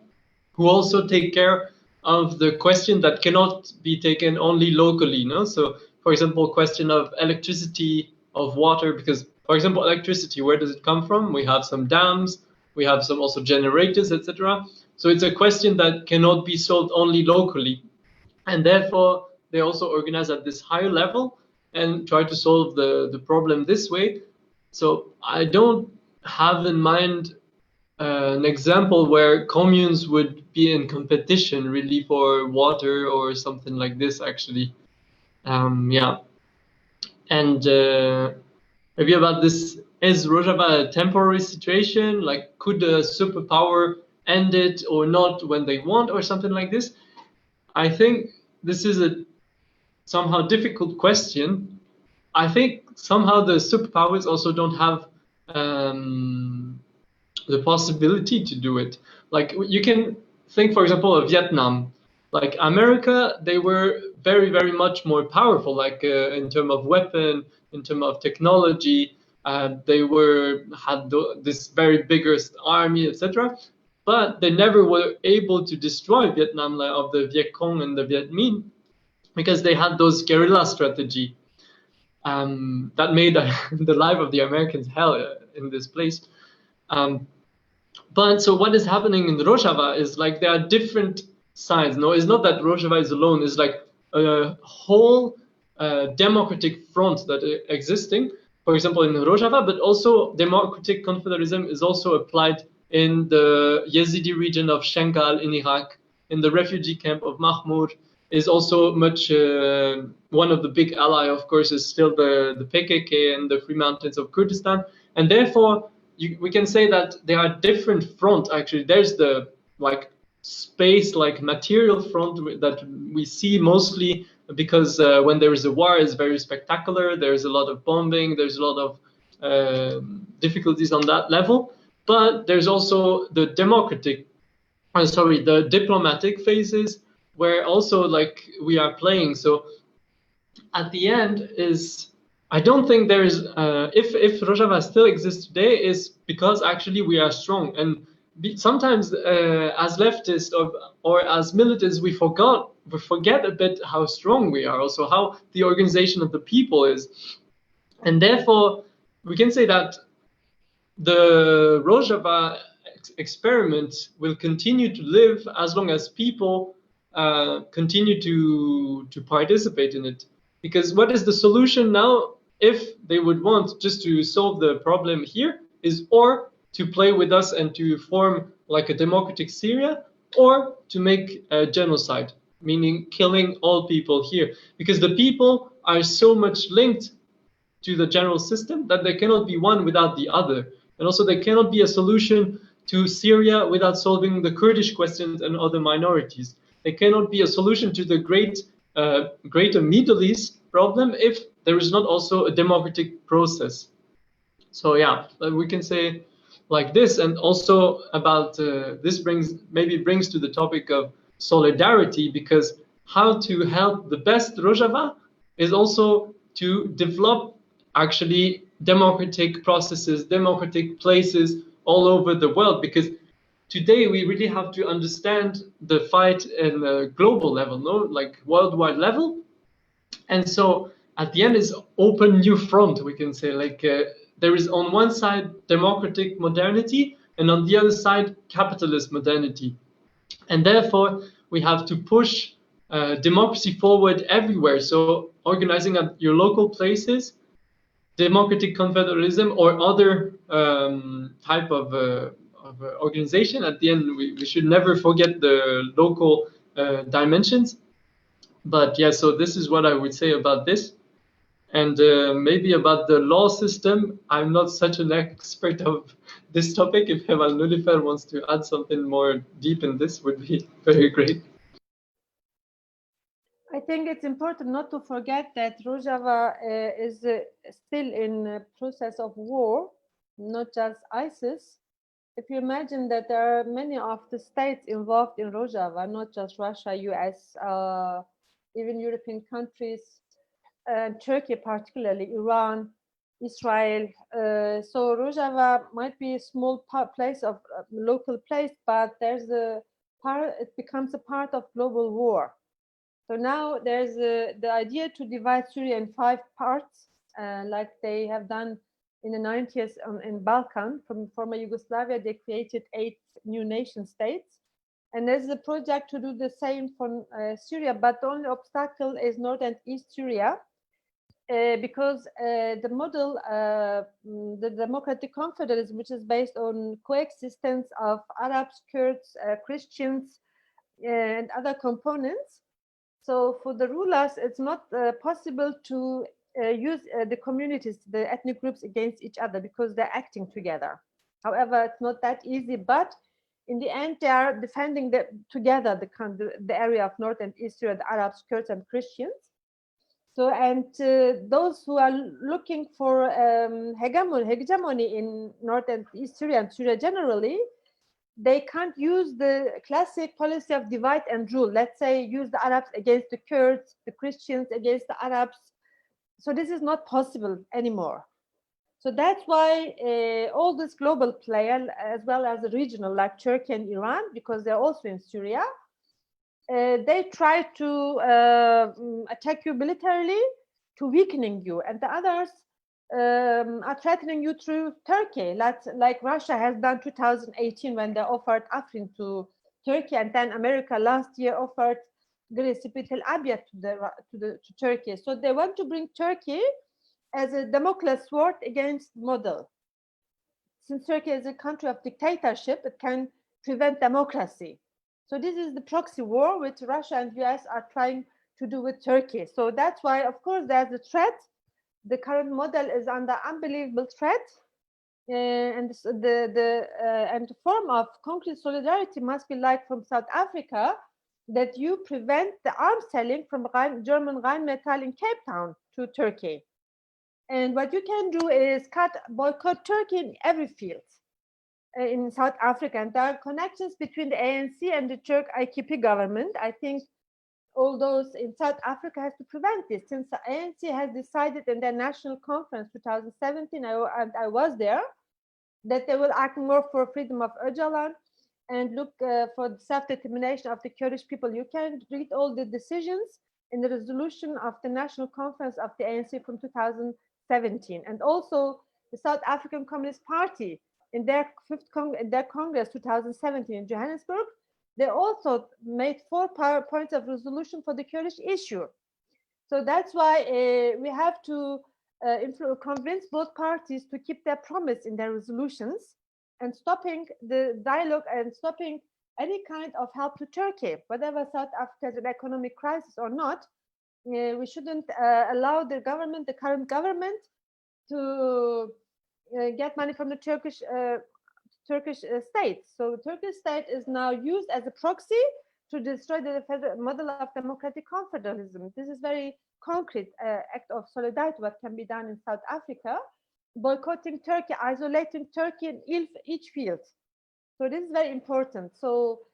who also take care of the question that cannot be taken only locally, no? So, for example, question of electricity, of water, because, for example, electricity, where does it come from? We have some dams, we have some also generators, etc. So it's a question that cannot be solved only locally, and therefore they also organize at this higher level and try to solve the problem this way. So I don't have in mind an example where communes would be in competition really for water or something like this, actually. Yeah. And maybe about this, is Rojava a temporary situation? Like, could a superpower end it or not when they want, or something like this? I think this is a somehow difficult question. I think somehow the superpowers also don't have the possibility to do it. Like, you can think, for example, of Vietnam. Like America, they were very, very much more powerful, like in terms of weapon, in terms of technology. They had this very biggest army, etc. But they never were able to destroy Vietnam, like, of the Viet Cong and the Viet Minh, because they had those guerrilla strategy that made the life of the Americans hell in this place. But so what is happening in Rojava is like there are different sides. No, it's not that Rojava is alone. It's like a whole democratic front that is existing. For example, in Rojava, but also Democratic Confederalism is also applied in the Yazidi region of Shengal in Iraq, in the refugee camp of Mahmoud. Is also much one of the big ally, of course, is still the PKK and the Free Mountains of Kurdistan, and therefore we can say that there are different fronts. Actually, there's the like space, like material front that we see mostly because when there is a war, it's very spectacular. There's a lot of bombing. There's a lot of difficulties on that level. But there's also the the diplomatic phases, where also like we are playing. So at the end is, I don't think there is, if Rojava still exists today, is because actually we are strong. And sometimes as leftists or as militants, we forget a bit how strong we are, also how the organization of the people is. And therefore we can say that the Rojava experiment will continue to live as long as people continue to participate in it. Because what is the solution now, if they would want just to solve the problem here, is or to play with us and to form like a democratic Syria, or to make a genocide, meaning killing all people here. Because the people are so much linked to the general system that there cannot be one without the other. And also there cannot be a solution to Syria without solving the Kurdish questions and other minorities. There cannot be a solution to the greater Middle East problem if there is not also a democratic process. So yeah, we can say like this. And also about this brings to the topic of solidarity, because how to help the best Rojava is also to develop actually democratic processes, democratic places all over the world, because today we really have to understand the fight in a global level, no, like worldwide level. And so at the end is open new front, we can say, like there is on one side democratic modernity and on the other side capitalist modernity. And therefore we have to push democracy forward everywhere. So organizing at your local places, Democratic Confederalism or other type of organization. At the end, we should never forget the local dimensions. But yeah, so this is what I would say about this. And maybe about the law system, I'm not such an expert of this topic. If Heval Nullifer wants to add something more deep in this, would be very great. I think it's important not to forget that Rojava is still in a process of war, not just ISIS. If you imagine that there are many of the states involved in Rojava, not just Russia, US, even European countries, Turkey particularly, Iran, Israel. So Rojava might be a small place of local place, but there's a part. It becomes a part of global war. So now there's the idea to divide Syria in 5 parts, like they have done in the 90s in Balkan. From former Yugoslavia, they created 8 new nation states. And there's a project to do the same for Syria, but the only obstacle is North and East Syria, because the model, the Democratic Confederalism, which is based on coexistence of Arabs, Kurds, Christians, and other components. So for the rulers, it's not possible to use the communities, the ethnic groups against each other because they're acting together. However, it's not that easy, but in the end, they are defending together the area of North and East Syria, the Arabs, Kurds, and Christians. So, and those who are looking for hegemony in North and East Syria and Syria generally, they can't use the classic policy of divide and rule. Let's say use the Arabs against the Kurds, the Christians against the Arabs. So this is not possible anymore. So that's why all these global players, as well as the regional, like Turkey and Iran, because they're also in Syria, they try to attack you militarily to weakening you, and the others are threatening you through Turkey, like Russia has done 2018 when they offered Afrin to Turkey, and then America last year offered Giresunspor Tel Abyad to Turkey. So they want to bring Turkey as a Damocles sword against model. Since Turkey is a country of dictatorship, it can prevent democracy. So this is the proxy war which Russia and US are trying to do with Turkey. So that's why, of course, there's a threat. The current model is under unbelievable threat, and the form of concrete solidarity must be like from South Africa, that you prevent the arms selling from German Rheinmetall in Cape Town to Turkey. And what you can do is boycott Turkey in every field in South Africa. And there are connections between the ANC and the Turk AKP government. I think all those in South Africa has to prevent this, since the ANC has decided in their national conference 2017, I was there, that they will act more for freedom of Öcalan and look for the self-determination of the Kurdish people. You can read all the decisions in the resolution of the national conference of the ANC from 2017. And also the South African Communist Party in their Congress 2017 in Johannesburg they also made 4 points of resolution for the Kurdish issue. So that's why we have to convince both parties to keep their promise in their resolutions and stopping the dialogue and stopping any kind of help to Turkey, whatever South Africa is an economic crisis or not. We shouldn't allow the government, the current government, to get money from the Turkish state. So the Turkish state is now used as a proxy to destroy the model of democratic confederalism. This is very concrete act of solidarity what can be done in South Africa, boycotting Turkey, isolating Turkey in each field. So this is very important. So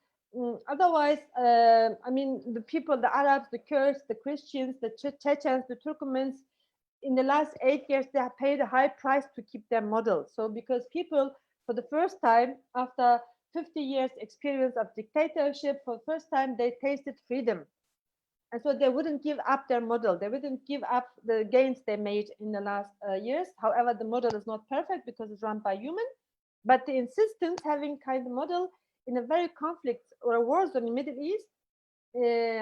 otherwise, I mean, the people, the Arabs, the Kurds, the Christians, the Chechens, the Turkmens, in the last 8 years, they have paid a high price to keep their model. So because people, for the first time, after 50 years experience of dictatorship, for the first time, they tasted freedom. And so they wouldn't give up their model. They wouldn't give up the gains they made in the last years. However, the model is not perfect because it's run by humans. But the insistence having kind of model in a very conflict or a war zone in the Middle East,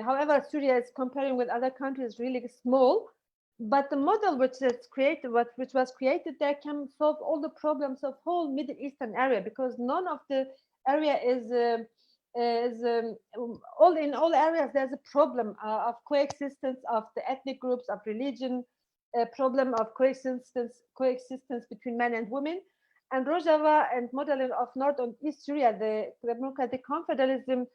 however, Syria is comparing with other countries really small, but the model which is created, which was created there, can solve all the problems of whole Middle Eastern area, because none of the area is all in all areas. There's a problem of coexistence of the ethnic groups, of religion, a problem of coexistence between men and women. And Rojava and modeling of North and East Syria, the Democratic Confederalism,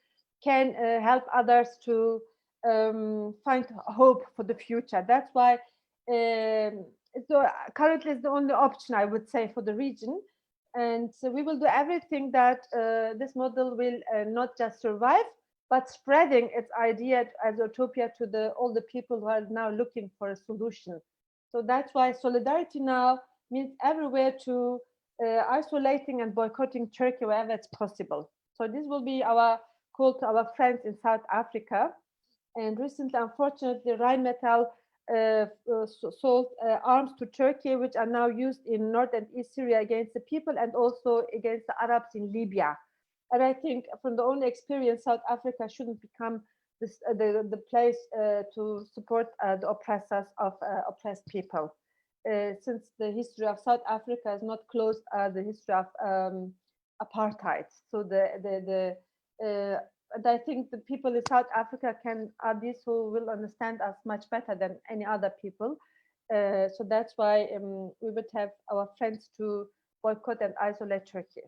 can help others to find hope for the future. That's why currently it's the only option, I would say, for the region. And so we will do everything that this model will not just survive, but spreading its idea as utopia to all the people who are now looking for a solution. So that's why solidarity now means everywhere to isolating and boycotting Turkey wherever it's possible. So this will be our call to our friends in South Africa. And recently, unfortunately, Rheinmetall sold arms to Turkey, which are now used in North and East Syria against the people and also against the Arabs in Libya. And I think from the own experience, South Africa shouldn't become the place to support the oppressors of oppressed people. Since the history of South Africa is not closed the history of apartheid. So and I think the people in South Africa are these who will understand us much better than any other people. So that's why we would have our friends to boycott and isolate Turkey.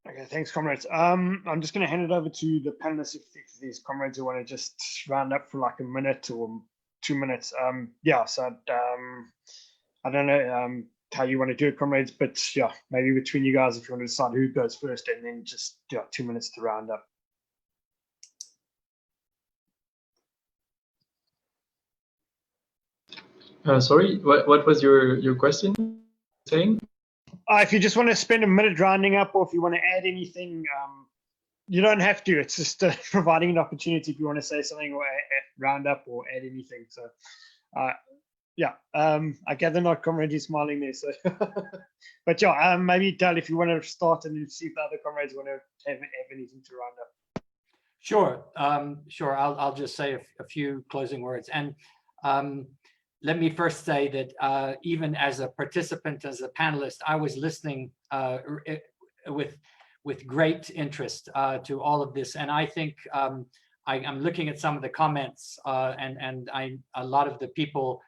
Okay, thanks, comrades. I'm just going to hand it over to the panelists if these comrades who want to just round up for like a minute or 2 minutes. Yeah, so I don't know how you want to do it, comrades, but yeah, maybe between you guys, if you want to decide who goes first, and then just 2 minutes to round up. Sorry, what was your question saying? If you just want to spend a minute rounding up, or if you want to add anything, you don't have to. It's just providing an opportunity if you want to say something or round up or add anything. So, yeah, I gather not comrades smiling there. So, but yeah, maybe Dal, if you want to start and see if the other comrades want to have anything to round up. Sure, sure. I'll just say a few closing words. And let me first say that even as a participant, as a panelist, I was listening with great interest to all of this. And I think I'm looking at some of the comments and a lot of the people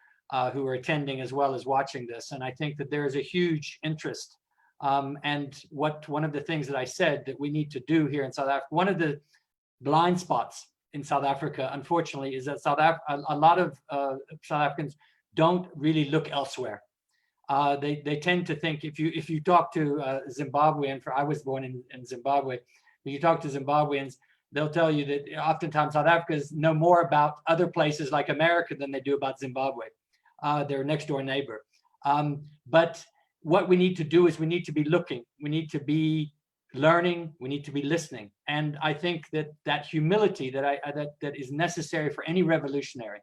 who are attending as well as watching this. And I think that there is a huge interest. And one of the things that I said that we need to do here in South Africa, one of the blind spots in South Africa, unfortunately, is that a lot of South Africans don't really look elsewhere. They tend to think, if you talk to Zimbabwean, I was born in Zimbabwe, if you talk to Zimbabweans, they'll tell you that oftentimes South Africans know more about other places like America than they do about Zimbabwe, their next door neighbor. But what we need to do is we need to be looking, we need to be learning, we need to be listening. And I think that humility that is necessary for any revolutionary,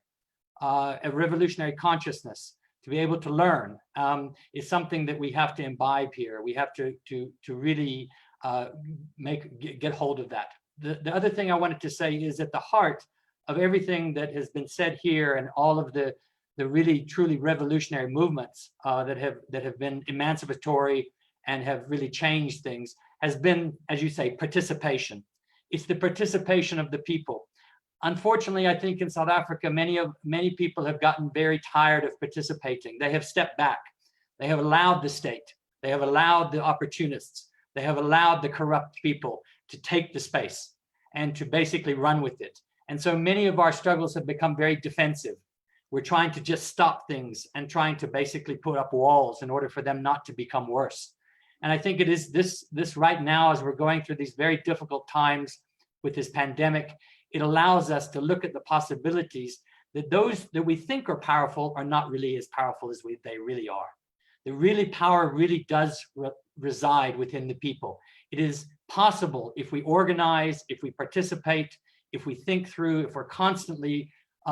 a revolutionary consciousness, to be able to learn, is something that we have to imbibe here. We have to really get hold of that. The other thing I wanted to say is at the heart of everything that has been said here and all of the really truly revolutionary movements that have been emancipatory and have really changed things has been, as you say, participation. It's the participation of the people. Unfortunately, I think in South Africa, many people have gotten very tired of participating. They have stepped back. They have allowed the state. They have allowed the opportunists. They have allowed the corrupt people to take the space and to basically run with it. And so many of our struggles have become very defensive. We're trying to just stop things and trying to basically put up walls in order for them not to become worse. And I think it is this right now, as we're going through these very difficult times with this pandemic, it allows us to look at the possibilities that those that we think are powerful are not really as powerful as they really are. The really power really does reside within the people. It is possible if we organize, if we participate, if we think through, if we're constantly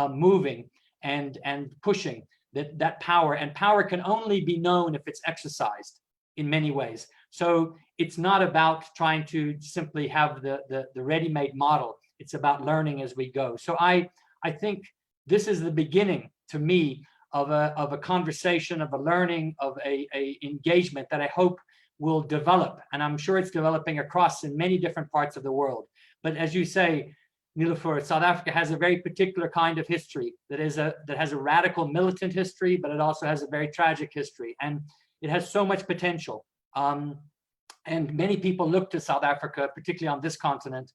moving and pushing that power, and power can only be known if it's exercised in many ways. So it's not about trying to simply have the ready-made model. It's about learning as we go. So I think this is the beginning, to me, of a conversation, of a learning, of a engagement that I hope will develop. And I'm sure it's developing across in many different parts of the world. But as you say, Niloufar, South Africa has a very particular kind of history that has a radical militant history, but it also has a very tragic history. And it has so much potential. And many people look to South Africa, particularly on this continent,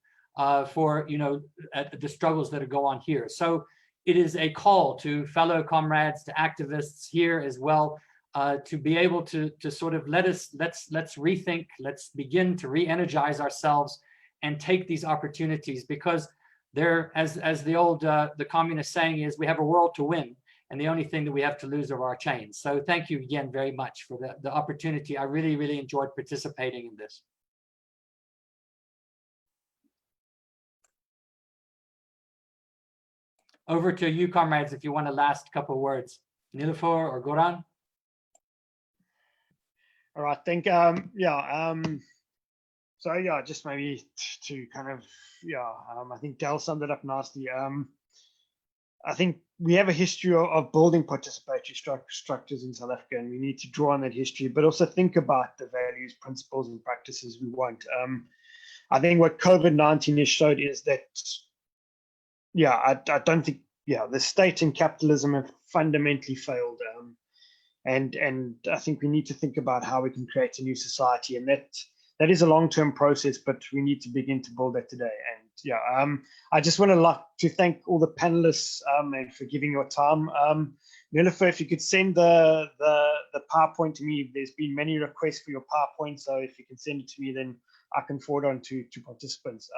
for the struggles that go on here. So it is a call to fellow comrades, to activists here as well, to be able to sort of let's rethink, let's begin to re-energize ourselves and take these opportunities, because there, as the old the communist saying is, we have a world to win, and the only thing that we have to lose are our chains. So thank you again very much for the opportunity. I really, really enjoyed participating in this. Over to you, comrades, if you want a last couple of words. Niloufar or Goran? All right, so yeah, just maybe to kind of, I think Del summed it up nicely. I think we have a history of building participatory structures in South Africa, and we need to draw on that history, but also think about the values, principles, and practices we want. I think what COVID-19 has showed is that, I don't think, the state and capitalism have fundamentally failed. And I think we need to think about how we can create a new society, and that is a long-term process, but we need to begin to build that today. And I just want to thank all the panelists and for giving your time. Niloufar, if you could send the PowerPoint to me. There's been many requests for your PowerPoint, so if you can send it to me, then I can forward on to participants.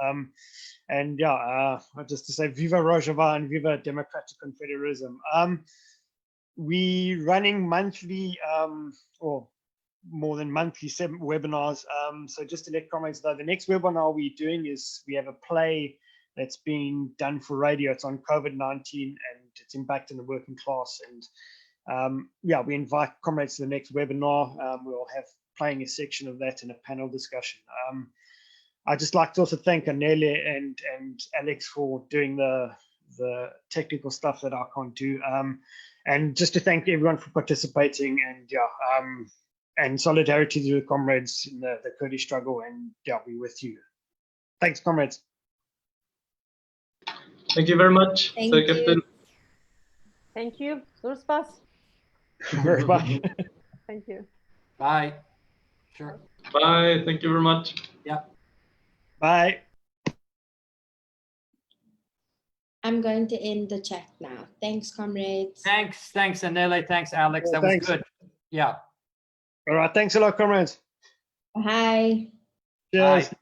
Just to say, Viva Rojava and Viva Democratic Confederalism. We running monthly or more than monthly 7 webinars. So just to let comrades know, the next webinar we're doing is we have a play that's being done for radio. It's on COVID-19 and its impact on the working class. And we invite comrades to the next webinar. We'll have playing a section of that in a panel discussion. I'd just like to also thank Anele and Alex for doing the technical stuff that I can't do. And just to thank everyone for participating, and solidarity to the comrades in the Kurdish struggle, and we're with you. Thanks, comrades. Thank you very much. Thank you. Captain. Thank you. Zurspas. Very much. Thank you. Bye. Sure. Bye. Thank you very much. Yeah. Bye. I'm going to end the chat now. Thanks, comrades. Thanks, Anele. Thanks, Alex. That was good. Yeah. All right. Thanks a lot, comrades. Bye. Cheers. Bye.